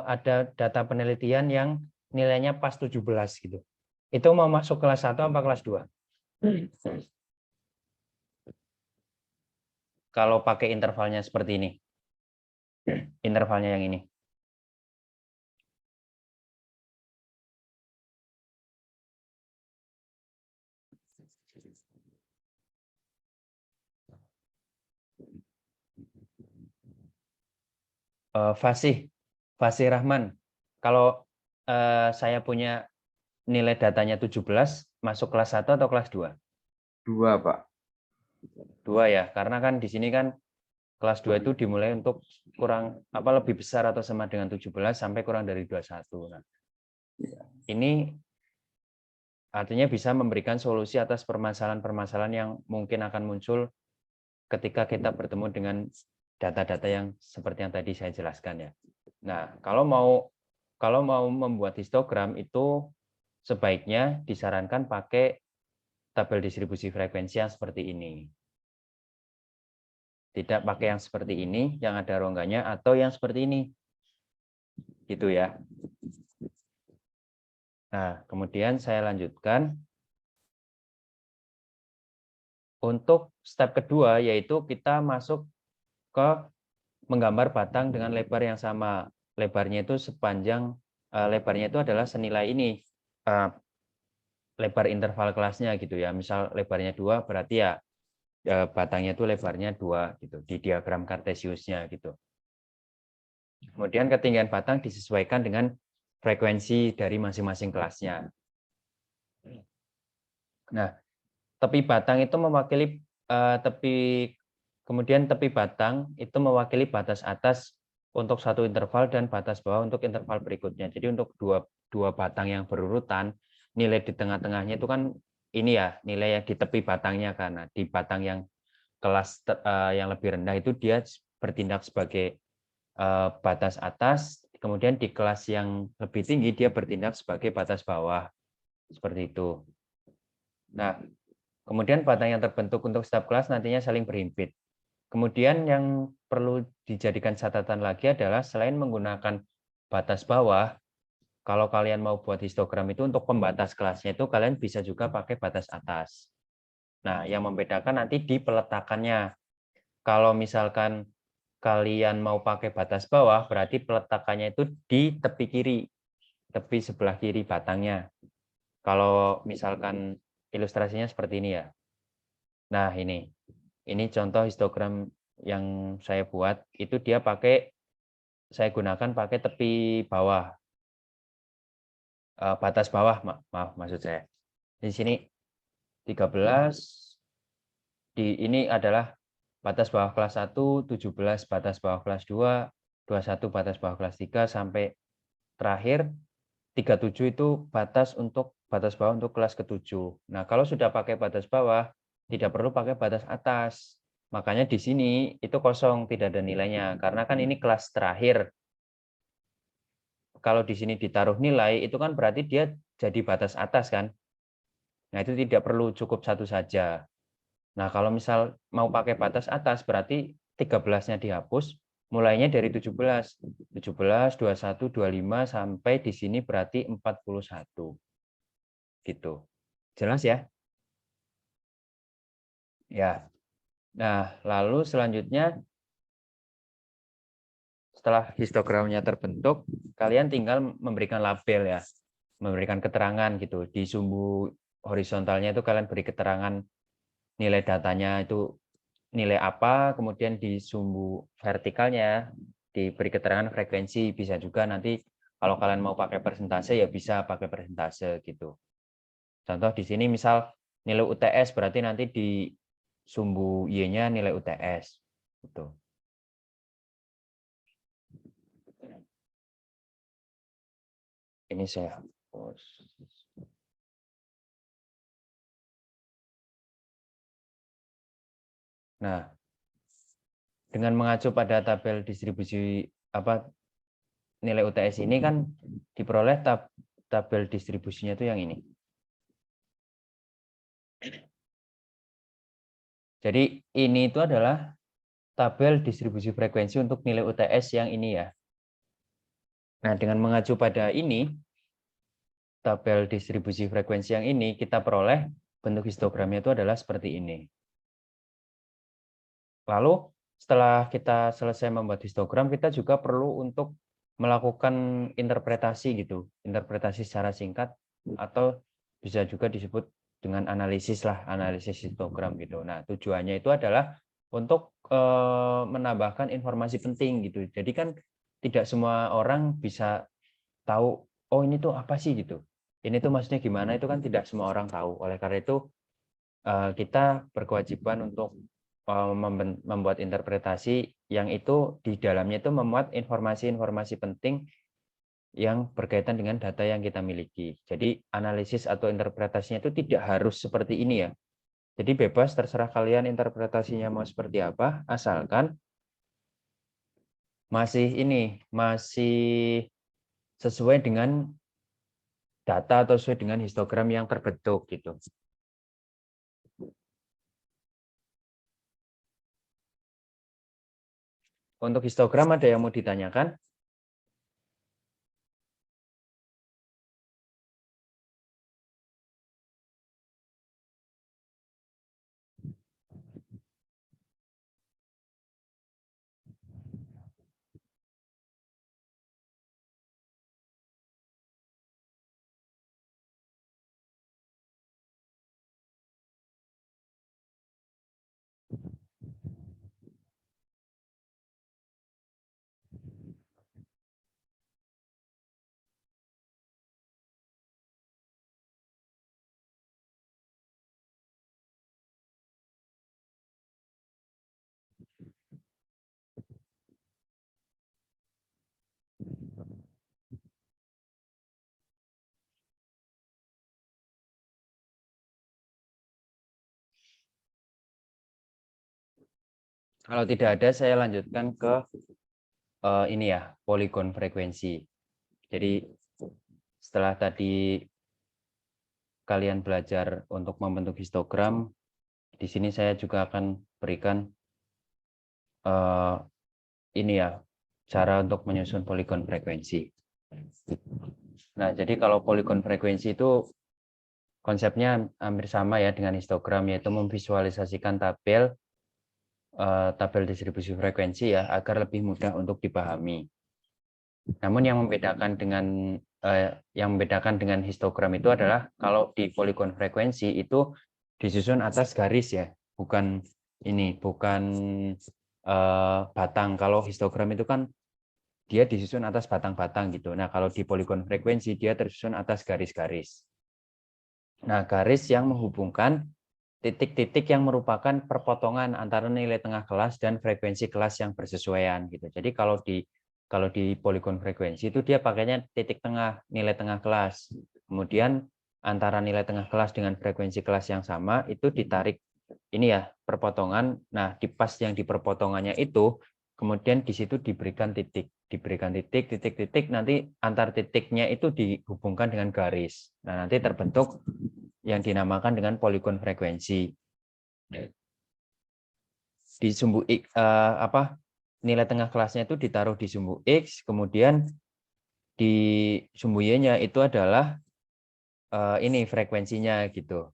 ada data penelitian yang nilainya pas 17 gitu. Itu mau masuk kelas 1 apa kelas 2? Kalau pakai intervalnya seperti ini. Intervalnya yang ini. Fasih Rahman, kalau saya punya nilai datanya 17, masuk kelas 1 atau kelas 2? 2, Pak. 2 ya, karena kan di sini kan kelas 2 itu dimulai untuk lebih besar atau sama dengan 17 sampai kurang dari 21. Nah, ini artinya bisa memberikan solusi atas permasalahan-permasalahan yang mungkin akan muncul ketika kita bertemu dengan data-data yang seperti yang tadi saya jelaskan ya. Nah, kalau mau membuat histogram itu sebaiknya disarankan pakai tabel distribusi frekuensi yang seperti ini. Tidak pakai yang seperti ini, yang ada rongganya, atau yang seperti ini. Gitu ya. Nah, kemudian saya lanjutkan. Untuk step kedua, yaitu kita masuk ke menggambar batang dengan lebar yang sama. Lebarnya itu lebarnya itu adalah senilai ini. Lebar interval kelasnya gitu ya. Misal lebarnya 2, berarti ya batangnya itu lebarnya 2 gitu di diagram Cartesiusnya gitu. Kemudian ketinggian batang disesuaikan dengan frekuensi dari masing-masing kelasnya. Nah, tepi batang itu mewakili kemudian tepi batang itu mewakili batas atas untuk satu interval dan batas bawah untuk interval berikutnya. Jadi untuk dua batang yang berurutan, nilai di tengah-tengahnya itu kan ini ya, nilai yang di tepi batangnya, karena di batang yang kelas yang lebih rendah itu dia bertindak sebagai batas atas, kemudian di kelas yang lebih tinggi dia bertindak sebagai batas bawah, seperti itu. Nah, kemudian batang yang terbentuk untuk setiap kelas nantinya saling berhimpit. Kemudian yang perlu dijadikan catatan lagi adalah selain menggunakan batas bawah, kalau kalian mau buat histogram itu untuk pembatas kelasnya itu kalian bisa juga pakai batas atas. Nah, yang membedakan nanti di peletakannya. Kalau misalkan kalian mau pakai batas bawah, berarti peletakannya itu di tepi kiri, tepi sebelah kiri batangnya. Kalau misalkan ilustrasinya seperti ini ya. Nah, ini contoh histogram yang saya buat, itu dia saya gunakan pakai tepi bawah. Batas bawah, maaf maksud saya. Di sini 13, ini adalah batas bawah kelas 1, 17 batas bawah kelas 2, 21 batas bawah kelas 3, sampai terakhir 37 itu batas bawah untuk kelas ke-7. Nah, kalau sudah pakai batas bawah, tidak perlu pakai batas atas. Makanya di sini itu kosong, tidak ada nilainya. Karena kan ini kelas terakhir. Kalau di sini ditaruh nilai, itu kan berarti dia jadi batas atas kan. Nah, itu tidak perlu, cukup satu saja. Nah, kalau misal mau pakai batas atas, berarti 13-nya dihapus, mulainya dari 17, 21, 25, sampai di sini berarti 41. Gitu. Jelas ya? Ya. Nah, lalu selanjutnya, setelah histogramnya terbentuk, kalian tinggal memberikan label ya, memberikan keterangan gitu. Di sumbu horizontalnya itu kalian beri keterangan nilai datanya itu nilai apa, kemudian di sumbu vertikalnya diberi keterangan frekuensi. Bisa juga nanti kalau kalian mau pakai persentase ya bisa pakai persentase gitu. Contoh di sini misal nilai UTS, berarti nanti di sumbu Y-nya nilai UTS gitu. Ini saya hapus. Nah, dengan mengacu pada tabel distribusi nilai UTS ini kan diperoleh tabel distribusinya itu yang ini. Jadi ini itu adalah tabel distribusi frekuensi untuk nilai UTS yang ini ya. Nah, dengan mengacu pada ini, tabel distribusi frekuensi yang ini, kita peroleh bentuk histogramnya itu adalah seperti ini. Lalu setelah kita selesai membuat histogram, kita juga perlu untuk melakukan interpretasi gitu, interpretasi secara singkat, atau bisa juga disebut dengan analisis lah, analisis histogram gitu. Nah, tujuannya itu adalah untuk menambahkan informasi penting gitu. Jadi kan tidak semua orang bisa tahu, oh ini tuh apa sih gitu. Ini tuh maksudnya gimana, itu kan tidak semua orang tahu. Oleh karena itu kita berkewajiban untuk membuat interpretasi yang itu di dalamnya itu memuat informasi-informasi penting yang berkaitan dengan data yang kita miliki. Jadi analisis atau interpretasinya itu tidak harus seperti ini ya. Jadi bebas, terserah kalian interpretasinya mau seperti apa, asalkan masih sesuai dengan data atau sesuai dengan histogram yang terbentuk gitu. Untuk histogram ada yang mau ditanyakan? Kalau tidak ada, saya lanjutkan ke ini ya, poligon frekuensi. Jadi setelah tadi kalian belajar untuk membentuk histogram, di sini saya juga akan berikan ini ya, cara untuk menyusun poligon frekuensi. Nah, jadi kalau poligon frekuensi itu konsepnya hampir sama ya dengan histogram, yaitu memvisualisasikan tabel distribusi frekuensi ya, agar lebih mudah untuk dipahami. Namun yang membedakan dengan histogram itu adalah kalau di poligon frekuensi itu disusun atas garis ya, bukan batang. Kalau histogram itu kan dia disusun atas batang-batang gitu. Nah, kalau di poligon frekuensi dia tersusun atas garis-garis. Nah, garis yang menghubungkan titik-titik yang merupakan perpotongan antara nilai tengah kelas dan frekuensi kelas yang bersesuaian gitu. Jadi kalau di poligon frekuensi itu dia pakainya titik tengah, nilai tengah kelas. Kemudian antara nilai tengah kelas dengan frekuensi kelas yang sama itu ditarik ini ya, perpotongan. Nah, di pas yang di perpotongannya itu kemudian di situ diberikan titik, titik, nanti antar titiknya itu dihubungkan dengan garis. Nah, nanti terbentuk yang dinamakan dengan poligon frekuensi. Di sumbu X, nilai tengah kelasnya itu ditaruh di sumbu X, kemudian di sumbu Y-nya itu adalah ini frekuensinya gitu.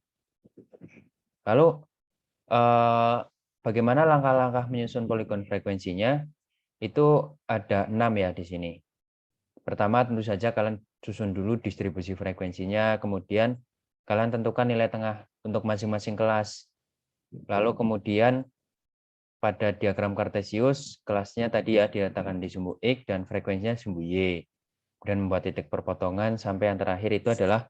Lalu bagaimana langkah-langkah menyusun poligon frekuensinya? Itu ada 6 ya di sini. Pertama tentu saja kalian susun dulu distribusi frekuensinya, kemudian kalian tentukan nilai tengah untuk masing-masing kelas. Lalu kemudian pada diagram Kartesius, kelasnya tadi ya diletakkan di sumbu X dan frekuensinya sumbu Y. Dan membuat titik perpotongan sampai yang terakhir itu adalah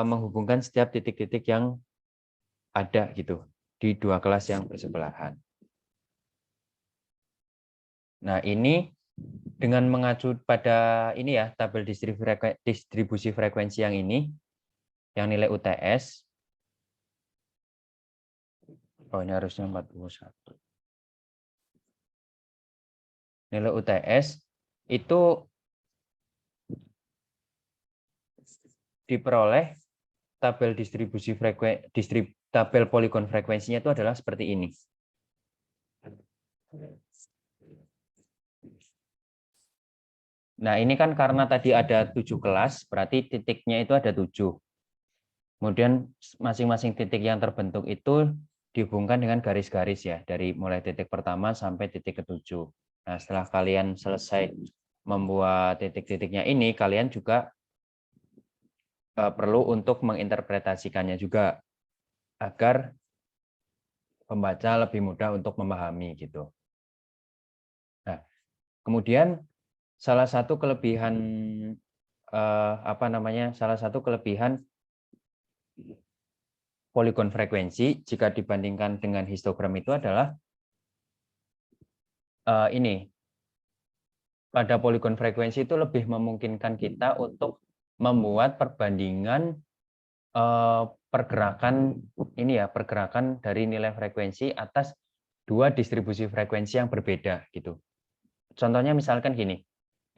menghubungkan setiap titik-titik yang ada gitu di dua kelas yang bersebelahan. Nah, ini dengan mengacu pada ini ya, tabel distribusi frekuensi yang ini, yang nilai UTS. Oh, ini harusnya 41. Nilai UTS itu diperoleh tabel distribusi tabel poligon frekuensinya itu adalah seperti ini. Nah, ini kan karena tadi ada 7 kelas, berarti titiknya itu ada 7. Kemudian masing-masing titik yang terbentuk itu dihubungkan dengan garis-garis ya, dari mulai titik pertama sampai titik ke-7. Nah, setelah kalian selesai membuat titik-titiknya ini, kalian juga perlu untuk menginterpretasikannya juga, agar pembaca lebih mudah untuk memahami gitu. Nah, kemudian salah satu kelebihan poligon frekuensi jika dibandingkan dengan histogram itu adalah ini. Pada poligon frekuensi itu lebih memungkinkan kita untuk membuat perbandingan pergerakan dari nilai frekuensi atas dua distribusi frekuensi yang berbeda gitu. Contohnya misalkan gini.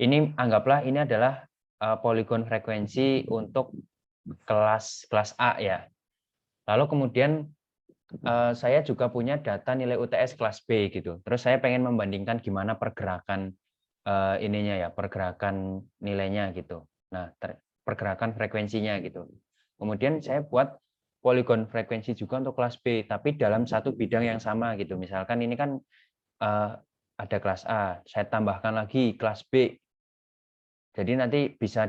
Ini anggaplah ini adalah poligon frekuensi untuk kelas A ya. Lalu kemudian saya juga punya data nilai UTS kelas B gitu. Terus saya pengen membandingkan gimana pergerakan pergerakan nilainya gitu. Nah, pergerakan frekuensinya gitu. Kemudian saya buat poligon frekuensi juga untuk kelas B, tapi dalam satu bidang yang sama gitu. Misalkan ini kan ada kelas A, saya tambahkan lagi kelas B. Jadi nanti bisa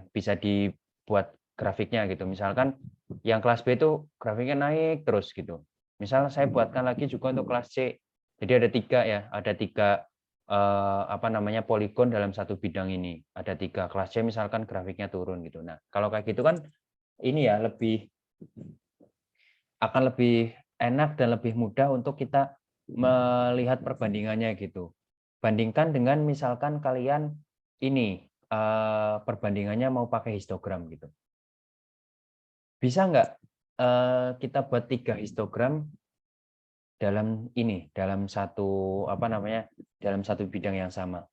bisa dibuat grafiknya gitu. Misalkan yang kelas B itu grafiknya naik terus gitu. Misal saya buatkan lagi juga untuk kelas C. Jadi ada 3 ya, ada 3 poligon dalam satu bidang ini. Ada 3 kelas C misalkan grafiknya turun gitu. Nah, kalau kayak gitu kan ini ya akan lebih enak dan lebih mudah untuk kita melihat perbandingannya gitu. Bandingkan dengan misalkan kalian ini perbandingannya mau pakai histogram gitu. Bisa nggak kita buat 3 histogram dalam satu dalam satu bidang yang sama.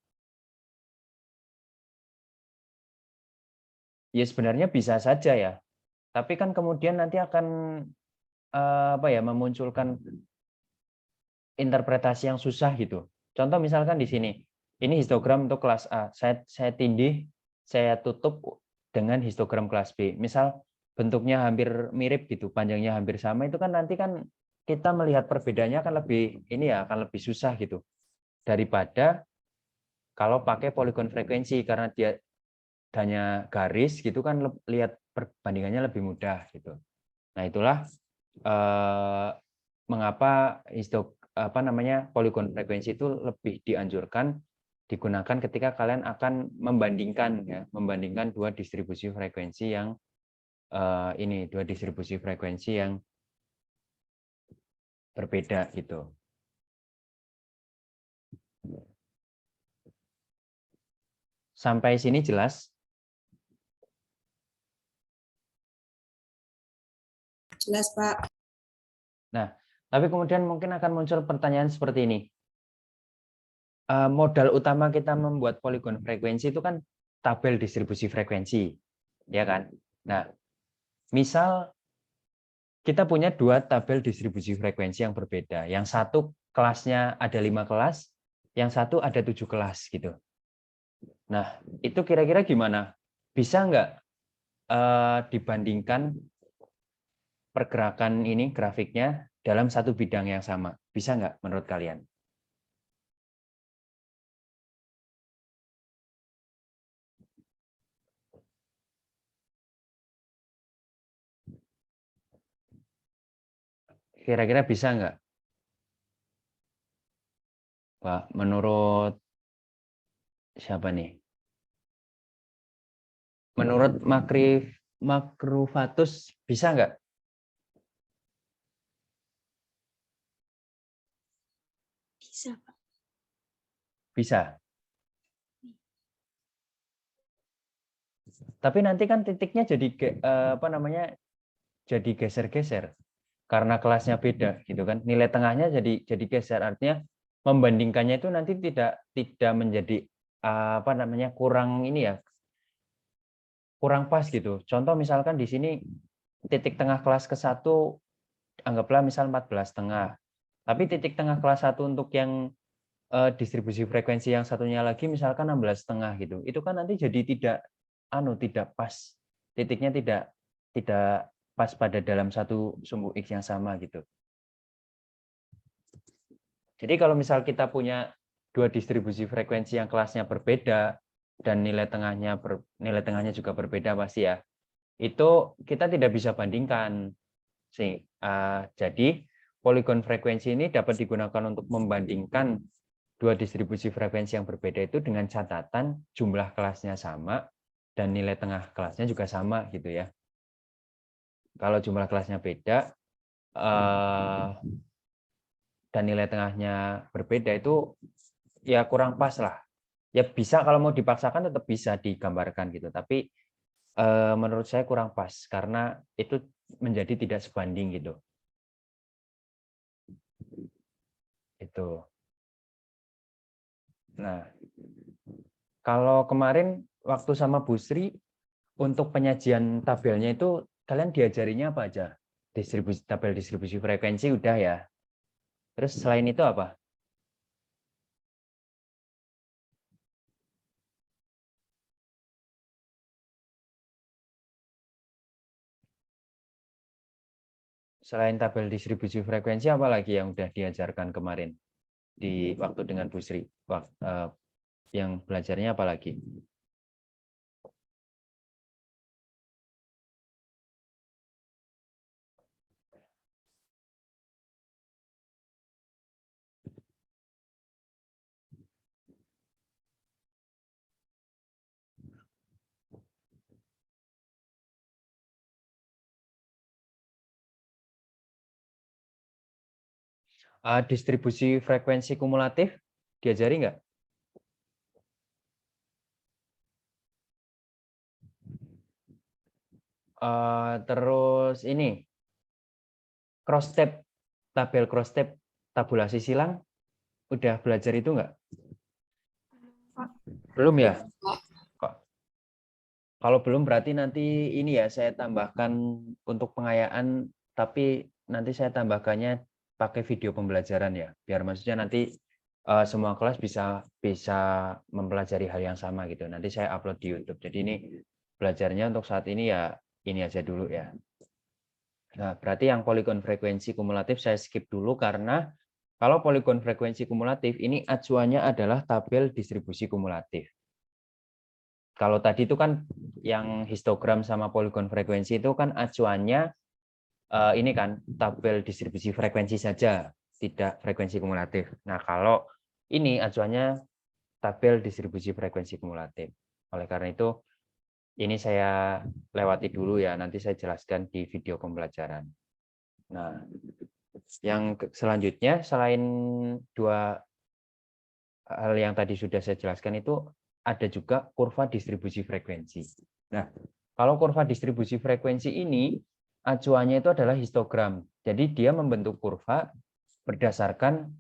Ya sebenarnya bisa saja ya, tapi kan kemudian nanti akan memunculkan interpretasi yang susah gitu. Contoh misalkan di sini, ini histogram untuk kelas A, saya tindih, saya tutup dengan histogram kelas B. Misal bentuknya hampir mirip gitu, panjangnya hampir sama, itu kan nanti kan kita melihat perbedaannya akan lebih susah gitu daripada kalau pakai poligon frekuensi, karena dia hanya garis gitu kan, lihat perbandingannya lebih mudah gitu. Nah itulah mengapa poligon frekuensi itu lebih dianjurkan digunakan ketika kalian akan membandingkan dua distribusi frekuensi yang berbeda gitu. Sampai sini jelas? Jelas, Pak. Nah, tapi kemudian mungkin akan muncul pertanyaan seperti ini. Modal utama kita membuat poligon frekuensi itu kan tabel distribusi frekuensi, ya kan? Nah, misal kita punya dua tabel distribusi frekuensi yang berbeda. Yang satu kelasnya ada 5 kelas, yang satu ada 7 kelas gitu. Nah, itu kira-kira gimana? Bisa nggak dibandingkan pergerakan ini grafiknya dalam satu bidang yang sama? Bisa nggak menurut kalian? Kira-kira bisa nggak? Pak, menurut siapa nih? Menurut Makrufatus bisa nggak? Bisa, Pak. Bisa. Tapi nanti kan titiknya jadi jadi geser-geser karena kelasnya beda gitu kan. Nilai tengahnya jadi geser, artinya membandingkannya itu nanti tidak menjadi kurang pas gitu. Contoh misalkan di sini titik tengah kelas ke-1 anggaplah misal 14,5. Tapi titik tengah kelas 1 untuk yang distribusi frekuensi yang satunya lagi misalkan 16,5 gitu. Itu kan nanti jadi tidak pas. Titiknya tidak pas pada dalam satu sumbu X yang sama gitu. Jadi kalau misal kita punya dua distribusi frekuensi yang kelasnya berbeda dan nilai tengahnya juga berbeda pasti ya. Itu kita tidak bisa bandingkan. Jadi poligon frekuensi ini dapat digunakan untuk membandingkan dua distribusi frekuensi yang berbeda itu dengan catatan jumlah kelasnya sama dan nilai tengah kelasnya juga sama gitu ya. Kalau jumlah kelasnya beda dan nilai tengahnya berbeda itu ya kurang pas lah. Ya bisa kalau mau dipaksakan tetap bisa digambarkan gitu, tapi menurut saya kurang pas karena itu menjadi tidak sebanding gitu. Itu. Nah, kalau kemarin waktu sama Bu Sri untuk penyajian tabelnya itu kalian diajarinya apa aja? Tabel distribusi frekuensi udah ya. Terus selain itu apa? Selain tabel distribusi frekuensi apa lagi yang udah diajarkan kemarin di waktu dengan Bu Sri? Yang belajarnya apa lagi? Distribusi frekuensi kumulatif diajari nggak? Terus ini tabel cross step tabulasi silang udah belajar itu nggak? Pak. Belum ya? Kok? Kalau belum berarti nanti ini ya saya tambahkan untuk pengayaan, tapi nanti saya tambahkannya pakai video pembelajaran ya, biar maksudnya nanti semua kelas bisa mempelajari hal yang sama gitu. Nanti saya upload di YouTube. Jadi ini belajarnya untuk saat ini ya ini aja dulu ya. Nah, berarti yang poligon frekuensi kumulatif saya skip dulu karena kalau poligon frekuensi kumulatif ini acuannya adalah tabel distribusi kumulatif. Kalau tadi itu kan yang histogram sama poligon frekuensi itu kan acuannya ini kan tabel distribusi frekuensi saja, tidak frekuensi kumulatif. Nah, kalau ini acuannya tabel distribusi frekuensi kumulatif. Oleh karena itu, ini saya lewati dulu ya, nanti saya jelaskan di video pembelajaran. Nah, yang selanjutnya selain dua hal yang tadi sudah saya jelaskan itu ada juga kurva distribusi frekuensi. Nah, kalau kurva distribusi frekuensi ini acuannya itu adalah histogram. Jadi dia membentuk kurva berdasarkan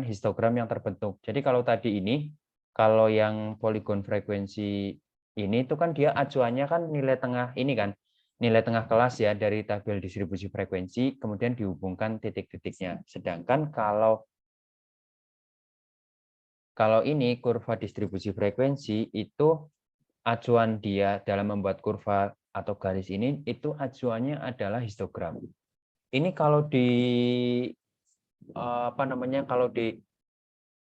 histogram yang terbentuk. Jadi kalau tadi ini, kalau yang poligon frekuensi ini itu kan dia acuannya kan nilai tengah ini kan, nilai tengah kelas ya dari tabel distribusi frekuensi, kemudian dihubungkan titik-titiknya. Sedangkan kalau ini kurva distribusi frekuensi itu acuan dia dalam membuat kurva atau garis ini itu acuannya adalah histogram. Ini kalau di kalau di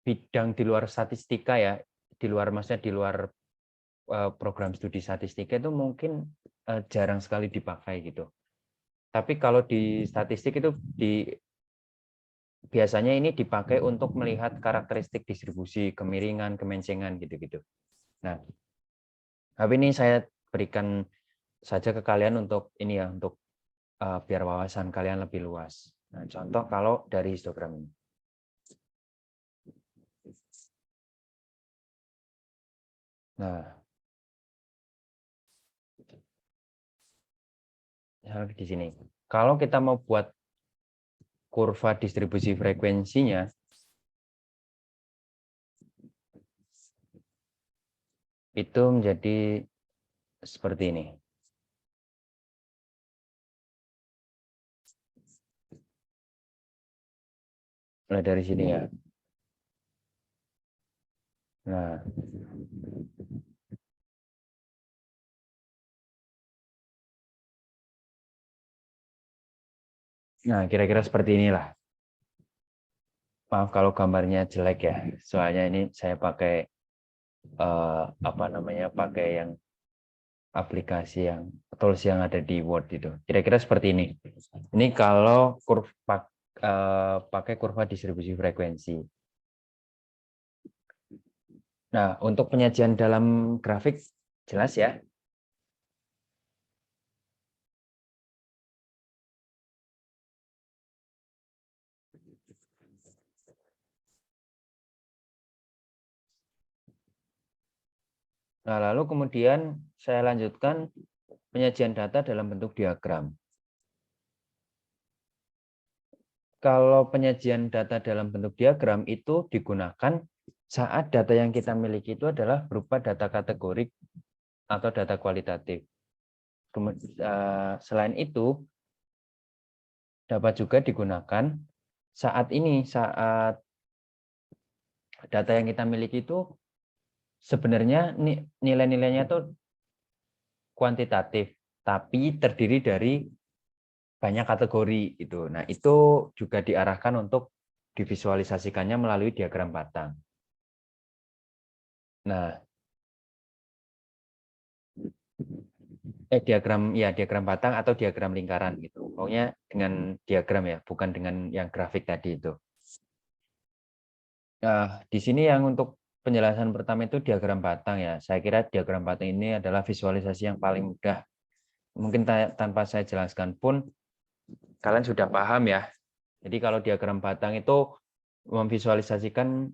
bidang di luar statistika ya, maksudnya di luar program studi statistika itu mungkin jarang sekali dipakai gitu. Tapi kalau di statistik itu biasanya ini dipakai untuk melihat karakteristik distribusi, kemiringan, kemencengan gitu-gitu. Nah, tapi ini saya berikan saja ke kalian untuk ini ya, untuk biar wawasan kalian lebih luas. Nah, contoh kalau dari histogram ini. Nah, di sini. Kalau kita mau buat kurva distribusi frekuensinya, itu menjadi seperti ini. Mulai dari sini ya. Nah, kira-kira seperti inilah. Maaf kalau gambarnya jelek ya. Soalnya ini saya pakai pakai yang aplikasi yang tools yang ada di Word itu. Kira-kira seperti ini. Ini kalau pakai kurva distribusi frekuensi. Nah, untuk penyajian dalam grafik jelas ya. Nah, lalu kemudian saya lanjutkan penyajian data dalam bentuk diagram. Kalau penyajian data dalam bentuk diagram itu digunakan saat data yang kita miliki itu adalah berupa data kategorik atau data kualitatif. Selain itu, dapat juga digunakan saat data yang kita miliki itu sebenarnya nilai-nilainya itu kuantitatif, tapi terdiri dari banyak kategori itu. Nah, itu juga diarahkan untuk divisualisasikannya melalui diagram batang. Nah, diagram batang atau diagram lingkaran gitu. Pokoknya dengan diagram ya, bukan dengan yang grafik tadi itu. Nah, di sini yang untuk penjelasan pertama itu diagram batang ya. Saya kira diagram batang ini adalah visualisasi yang paling mudah. Mungkin tanpa saya jelaskan pun kalian sudah paham ya. Jadi kalau diagram batang itu memvisualisasikan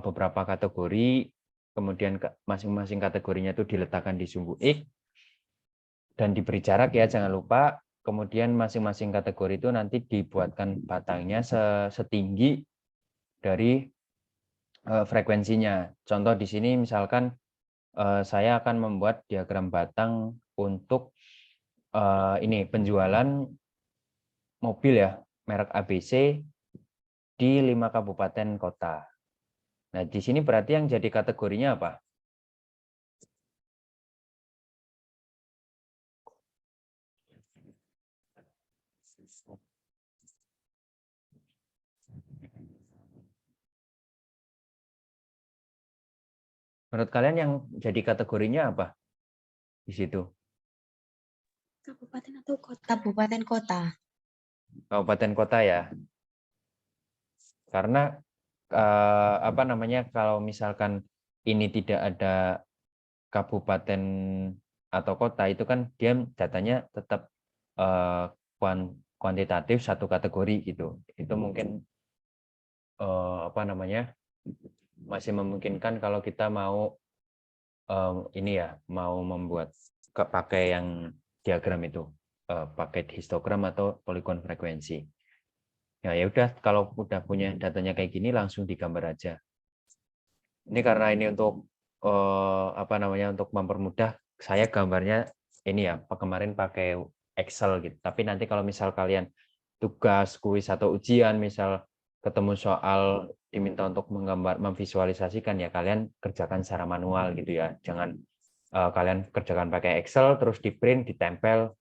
beberapa kategori, kemudian masing-masing kategorinya itu diletakkan di sumbu X dan diberi jarak ya, jangan lupa. kemudian masing-masing kategori itu nanti dibuatkan batangnya setinggi dari frekuensinya. Contoh di sini misalkan saya akan membuat diagram batang untuk ini penjualan mobil ya, merek ABC di 5 kabupaten kota. Nah, di sini berarti yang jadi kategorinya apa? Menurut kalian yang jadi kategorinya apa di situ? Kabupaten atau kota? Kabupaten kota. Kabupaten kota ya. Karena apa namanya, kalau misalkan ini tidak ada kabupaten atau kota, itu kan dia datanya tetap kuantitatif satu kategori gitu. Itu mungkin apa namanya, masih memungkinkan kalau kita mau ini ya, mau membuat pakai yang diagram itu, pakai histogram atau poligon frekuensi. Ya udah, kalau udah punya datanya kayak gini langsung digambar aja. Ini karena ini untuk apa namanya, untuk mempermudah, saya gambarnya ini ya, kemarin pakai Excel gitu. Tapi nanti kalau misal kalian tugas, kuis atau ujian, misal ketemu soal diminta untuk menggambar, memvisualisasikan, ya kalian kerjakan secara manual gitu ya. Jangan kalian kerjakan pakai Excel terus di print, ditempel,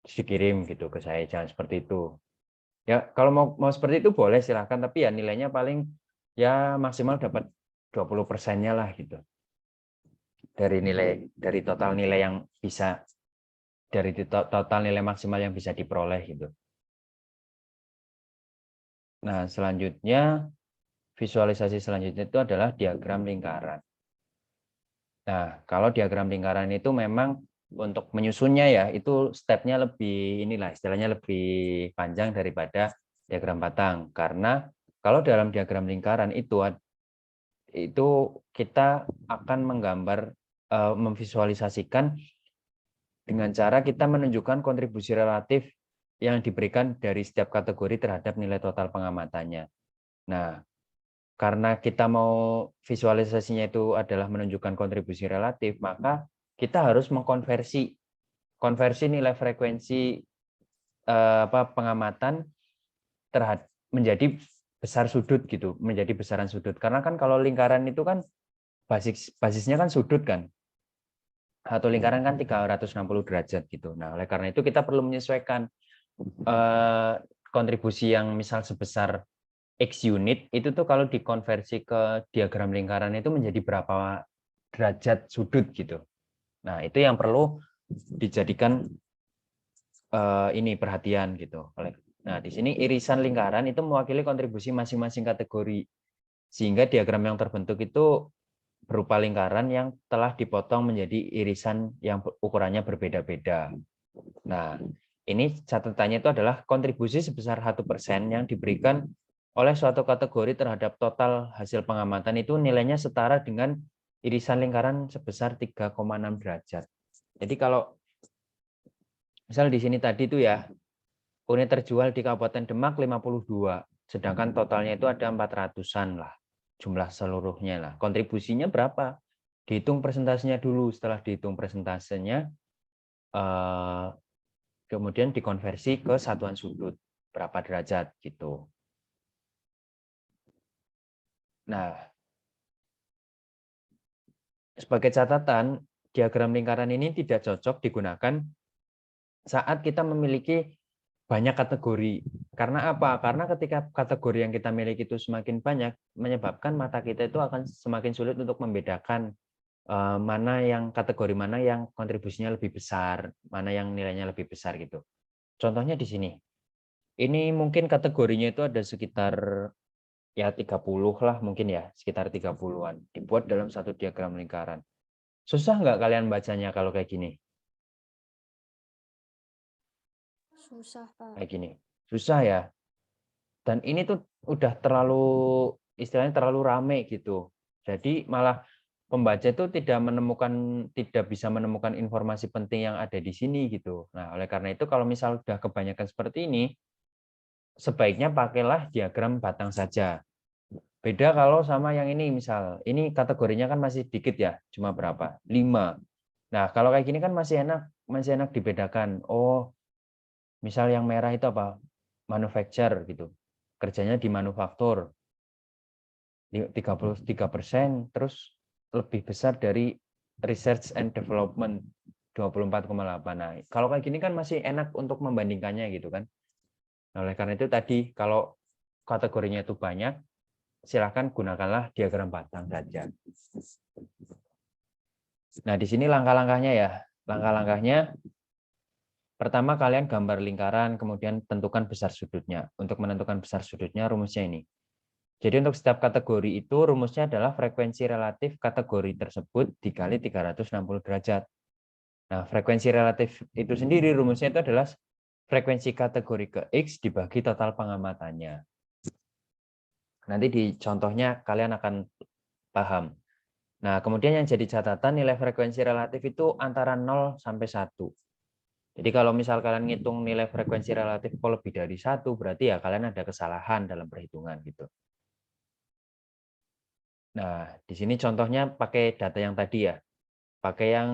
terus dikirim gitu ke saya. Jangan seperti itu. Ya, kalau mau seperti itu boleh silahkan, tapi ya nilainya paling ya maksimal dapat 20%-nya lah gitu. Dari total nilai yang bisa, dari total nilai maksimal yang bisa diperoleh gitu. Nah, selanjutnya visualisasi selanjutnya itu adalah diagram lingkaran. Nah, kalau diagram lingkaran itu memang untuk menyusunnya ya, itu stepnya lebih inilah, istilahnya lebih panjang daripada diagram batang. Karena kalau dalam diagram lingkaran itu kita akan menggambar, memvisualisasikan dengan cara kita menunjukkan kontribusi relatif yang diberikan dari setiap kategori terhadap nilai total pengamatannya. Nah, karena kita mau visualisasinya itu adalah menunjukkan kontribusi relatif, maka kita harus mengkonversi nilai frekuensi pengamatan menjadi besar sudut gitu, menjadi besaran sudut. Karena kan kalau lingkaran itu kan basisnya kan sudut kan, atau lingkaran kan 360 derajat gitu. Nah, oleh karena itu kita perlu menyesuaikan kontribusi yang misal sebesar X unit itu tuh kalau dikonversi ke diagram lingkaran itu menjadi berapa derajat sudut gitu. Nah, itu yang perlu dijadikan ini perhatian gitu. Nah, di sini irisan lingkaran itu mewakili kontribusi masing-masing kategori. Sehingga diagram yang terbentuk itu berupa lingkaran yang telah dipotong menjadi irisan yang ukurannya berbeda-beda. Nah, ini catatannya itu adalah kontribusi sebesar 1% yang diberikan oleh suatu kategori terhadap total hasil pengamatan itu nilainya setara dengan irisan lingkaran sebesar 3,6 derajat. Jadi kalau misal di sini tadi itu ya, unit terjual di Kabupaten Demak 52, sedangkan totalnya itu ada 400-an lah, jumlah seluruhnya lah. Kontribusinya berapa? Dihitung persentasenya dulu, setelah dihitung persentasenya, kemudian dikonversi ke satuan sudut, berapa derajat gitu. Nah, sebagai catatan, diagram lingkaran ini tidak cocok digunakan saat kita memiliki banyak kategori. Karena apa? Karena ketika kategori yang kita miliki itu semakin banyak, menyebabkan mata kita itu akan semakin sulit untuk membedakan mana yang kategori mana yang kontribusinya lebih besar, mana yang nilainya lebih besar gitu. Contohnya di sini. Ini mungkin kategorinya itu ada sekitar ya 30 lah mungkin ya, sekitar 30-an. Dibuat dalam satu diagram lingkaran. Susah nggak kalian bacanya kalau kayak gini? Susah, Pak. Kayak gini. Susah ya. Dan ini tuh udah terlalu, istilahnya terlalu rame gitu. Jadi malah pembaca itu tidak bisa menemukan informasi penting yang ada di sini gitu. Nah, oleh karena itu kalau misal sudah kebanyakan seperti ini, sebaiknya pakailah diagram batang saja. Beda kalau sama yang ini, misal ini kategorinya kan masih dikit ya, cuma berapa? 5. Nah, kalau kayak gini kan masih enak dibedakan. Oh, misal yang merah itu apa? Manufacture gitu. Kerjanya di manufaktur. 33%, terus lebih besar dari research and development 24,8. Nah, kalau kayak gini kan masih enak untuk membandingkannya gitu kan. Nah, oleh karena itu tadi kalau kategorinya itu banyak, silakan gunakanlah diagram batang saja. Nah, di sini langkah-langkahnya ya. Langkah-langkahnya pertama kalian gambar lingkaran, kemudian tentukan besar sudutnya. Untuk menentukan besar sudutnya rumusnya ini. Jadi untuk setiap kategori itu rumusnya adalah frekuensi relatif kategori tersebut dikali 360 derajat. Nah, frekuensi relatif itu sendiri rumusnya itu adalah frekuensi kategori ke X dibagi total pengamatannya. Nanti di contohnya kalian akan paham. Nah, kemudian yang jadi catatan nilai frekuensi relatif itu antara 0 sampai 1. Jadi kalau misal kalian ngitung nilai frekuensi relatif kalau lebih dari 1, berarti ya kalian ada kesalahan dalam perhitungan gitu. Nah, di sini contohnya pakai data yang tadi ya, pakai yang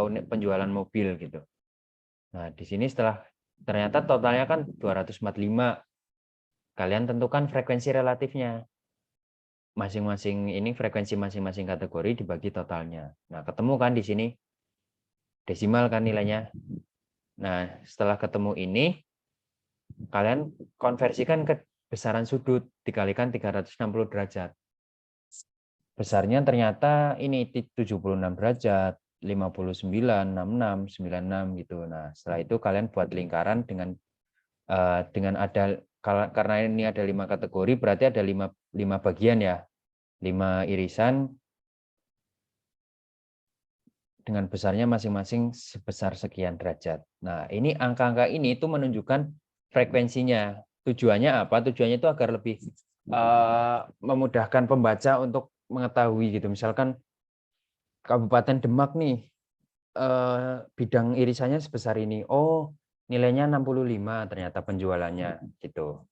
unit penjualan mobil gitu. Nah, di sini setelah ternyata totalnya kan 245, kalian tentukan frekuensi relatifnya. Masing-masing ini frekuensi masing-masing kategori dibagi totalnya. Nah, ketemu kan di sini desimal kan nilainya. Nah, setelah ketemu ini, kalian konversikan ke besaran sudut dikalikan 360 derajat. Besarnya ternyata ini 76 derajat, 59, 66, 96 gitu. Nah, setelah itu kalian buat lingkaran dengan ada karena ini ada 5 kategori berarti ada 5 bagian ya. 5 irisan dengan besarnya masing-masing sebesar sekian derajat. Nah, ini angka-angka ini itu menunjukkan frekuensinya. Tujuannya apa? Tujuannya itu agar lebih memudahkan pembaca untuk mengetahui gitu. Misalkan Kabupaten Demak nih bidang irisannya sebesar ini. Oh, nilainya 65 ternyata penjualannya gitu.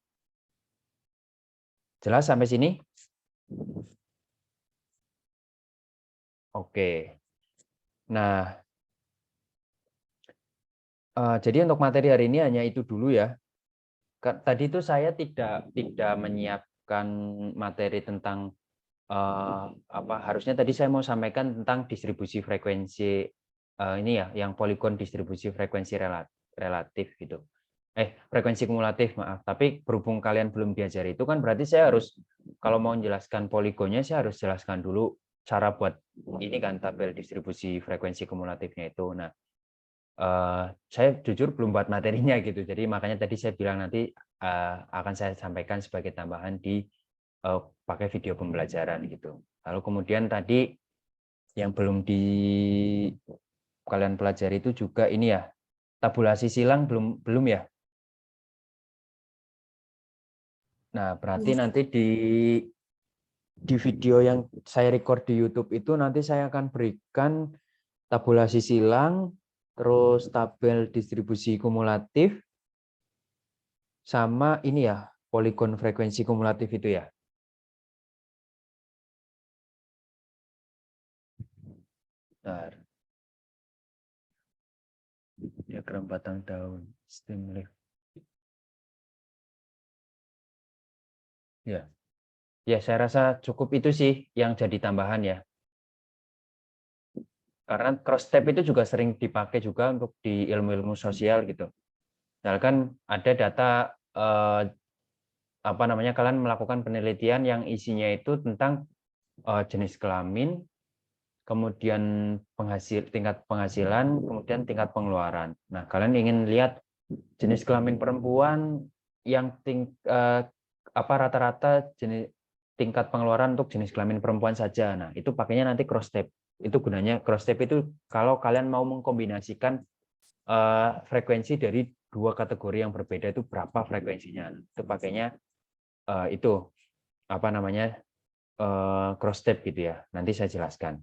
Jelas sampai sini? Oke. Nah, jadi untuk materi hari ini hanya itu dulu ya. Tadi itu saya tidak menyiapkan materi tentang harusnya tadi saya mau sampaikan tentang distribusi frekuensi ini ya, yang poligon distribusi frekuensi relatif gitu. Frekuensi kumulatif, maaf. Tapi berhubung kalian belum diajari itu kan berarti saya harus kalau mau menjelaskan poligonnya saya harus jelaskan dulu cara buat ini kan tabel distribusi frekuensi kumulatifnya itu. Nah, saya jujur belum buat materinya gitu. Jadi makanya tadi saya bilang nanti akan saya sampaikan sebagai tambahan di pakai video pembelajaran gitu. Lalu kemudian tadi yang belum kalian pelajari itu juga ini ya, tabulasi silang belum ya. Nah, berarti nanti di video yang saya record di YouTube itu nanti saya akan berikan tabulasi silang, terus tabel distribusi kumulatif, sama ini ya, poligon frekuensi kumulatif itu ya. Bentar. Diagram batang daun, stem leaf. Ya. Ya, saya rasa cukup itu sih yang jadi tambahan ya. Karena cross step itu juga sering dipakai juga untuk di ilmu-ilmu sosial gitu. Misalkan ada data kalian melakukan penelitian yang isinya itu tentang jenis kelamin, kemudian tingkat penghasilan, kemudian tingkat pengeluaran. Nah, kalian ingin lihat jenis kelamin perempuan yang rata-rata jenis tingkat pengeluaran untuk jenis kelamin perempuan saja. Nah, itu pakainya nanti cross step. Itu gunanya cross step itu kalau kalian mau mengkombinasikan frekuensi dari 2 kategori yang berbeda itu berapa frekuensinya. Itu pakainya itu cross step gitu ya. Nanti saya jelaskan.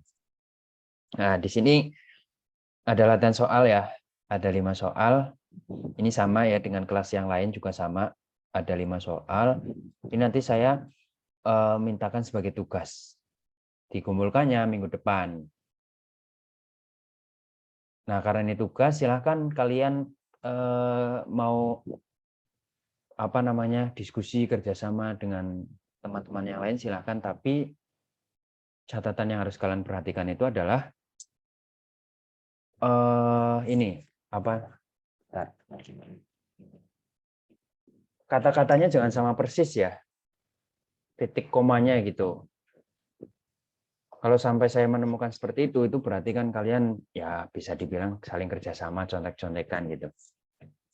Nah, di sini ada latihan soal ya. Ada 5 soal. Ini sama ya dengan kelas yang lain juga sama. Ada 5 soal. Ini nanti saya mintakan sebagai tugas. Dikumpulkannya minggu depan. Nah, karena ini tugas, silahkan kalian mau diskusi kerjasama dengan teman-teman yang lain silahkan. Tapi catatan yang harus kalian perhatikan itu adalah ini kata-katanya jangan sama persis ya, titik komanya gitu. Kalau sampai saya menemukan seperti itu berarti kan kalian ya bisa dibilang saling kerjasama, contek-contekan gitu.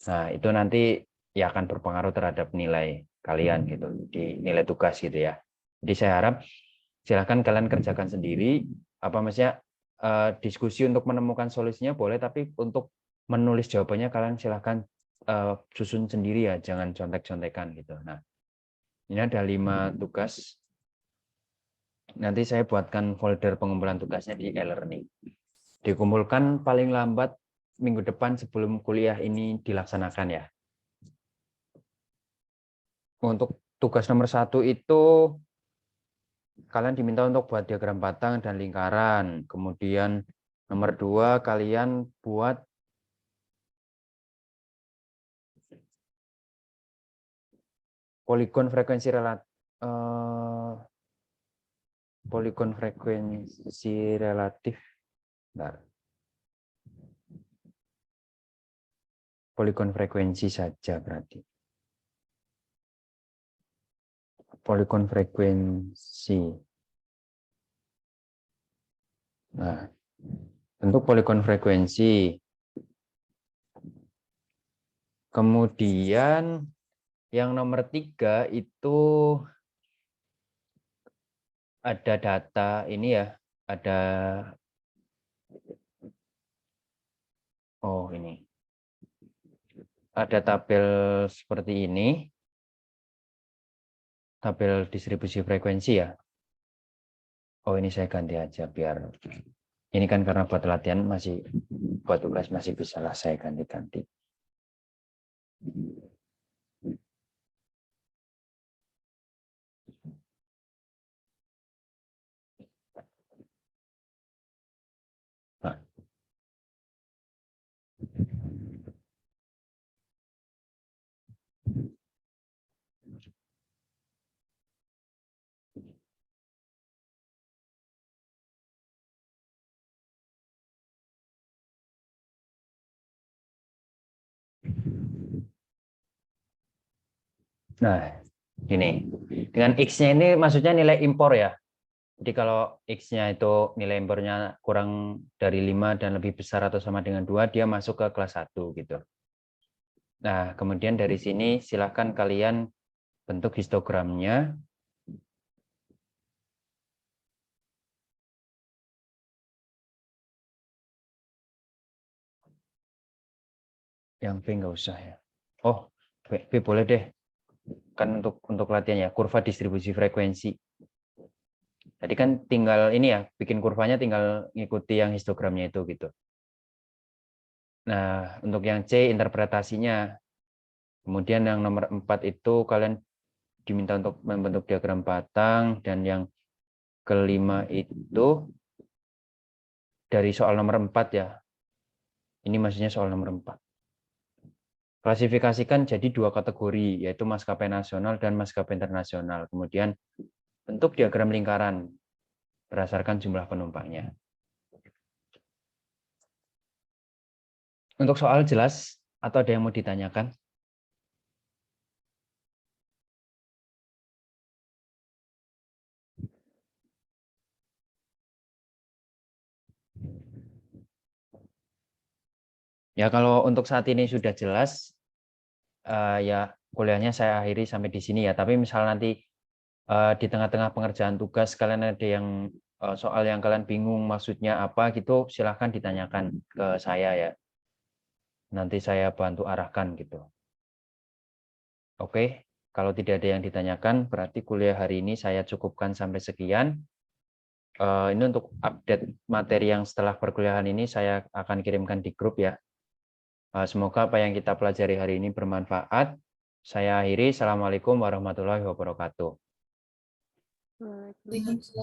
Nah itu nanti ya akan berpengaruh terhadap nilai kalian gitu, di nilai tugas gitu ya. Jadi saya harap silahkan kalian kerjakan sendiri, diskusi untuk menemukan solusinya boleh, tapi untuk menulis jawabannya kalian silahkan susun sendiri ya, jangan contek-contekan gitu. Nah, ini ada 5 tugas. Nanti saya buatkan folder pengumpulan tugasnya di e-learning. Dikumpulkan paling lambat minggu depan sebelum kuliah ini dilaksanakan ya. Untuk tugas nomor 1 itu kalian diminta untuk buat diagram batang dan lingkaran. Kemudian nomor 2 kalian buat poligon frekuensi relatif. Poligon frekuensi relatif. Bentar. Poligon frekuensi saja berarti. Poligon frekuensi. Nah, bentuk poligon frekuensi. Kemudian yang nomor 3 itu ada data ini ya, ada ini. Ada tabel seperti ini. Tabel distribusi frekuensi ya. Ini saya ganti aja biar ini kan karena buat latihan masih buat tugas masih bisa lah saya ganti-ganti. Nah, ini dengan X-nya ini maksudnya nilai impor ya. Jadi kalau X-nya itu nilai impornya kurang dari 5 dan lebih besar atau sama dengan 2, dia masuk ke kelas 1 gitu. Nah, kemudian dari sini silakan kalian bentuk histogramnya. Yang B nggak usah ya. B boleh deh. Kan untuk latihan ya, kurva distribusi frekuensi. Tadi kan tinggal ini ya, bikin kurvanya tinggal ngikuti yang histogramnya itu gitu. Nah, untuk yang C interpretasinya. Kemudian yang nomor 4 itu kalian diminta untuk membentuk diagram batang, dan yang kelima itu dari soal nomor 4 ya. Ini maksudnya soal nomor 4. Klasifikasikan jadi 2 kategori, yaitu maskapai nasional dan maskapai internasional. Kemudian bentuk diagram lingkaran berdasarkan jumlah penumpangnya. Untuk soal jelas atau ada yang mau ditanyakan? Ya kalau untuk saat ini sudah jelas, ya kuliahnya saya akhiri sampai di sini ya. Tapi misal nanti di tengah-tengah pengerjaan tugas kalian ada yang soal yang kalian bingung maksudnya apa gitu, silahkan ditanyakan ke saya ya. Nanti saya bantu arahkan gitu. Oke. Kalau tidak ada yang ditanyakan, berarti kuliah hari ini saya cukupkan sampai sekian. Ini untuk update materi yang setelah perkuliahan ini saya akan kirimkan di grup ya. Semoga apa yang kita pelajari hari ini bermanfaat. Saya akhiri. Assalamualaikum warahmatullahi wabarakatuh. Waalaikumsalam.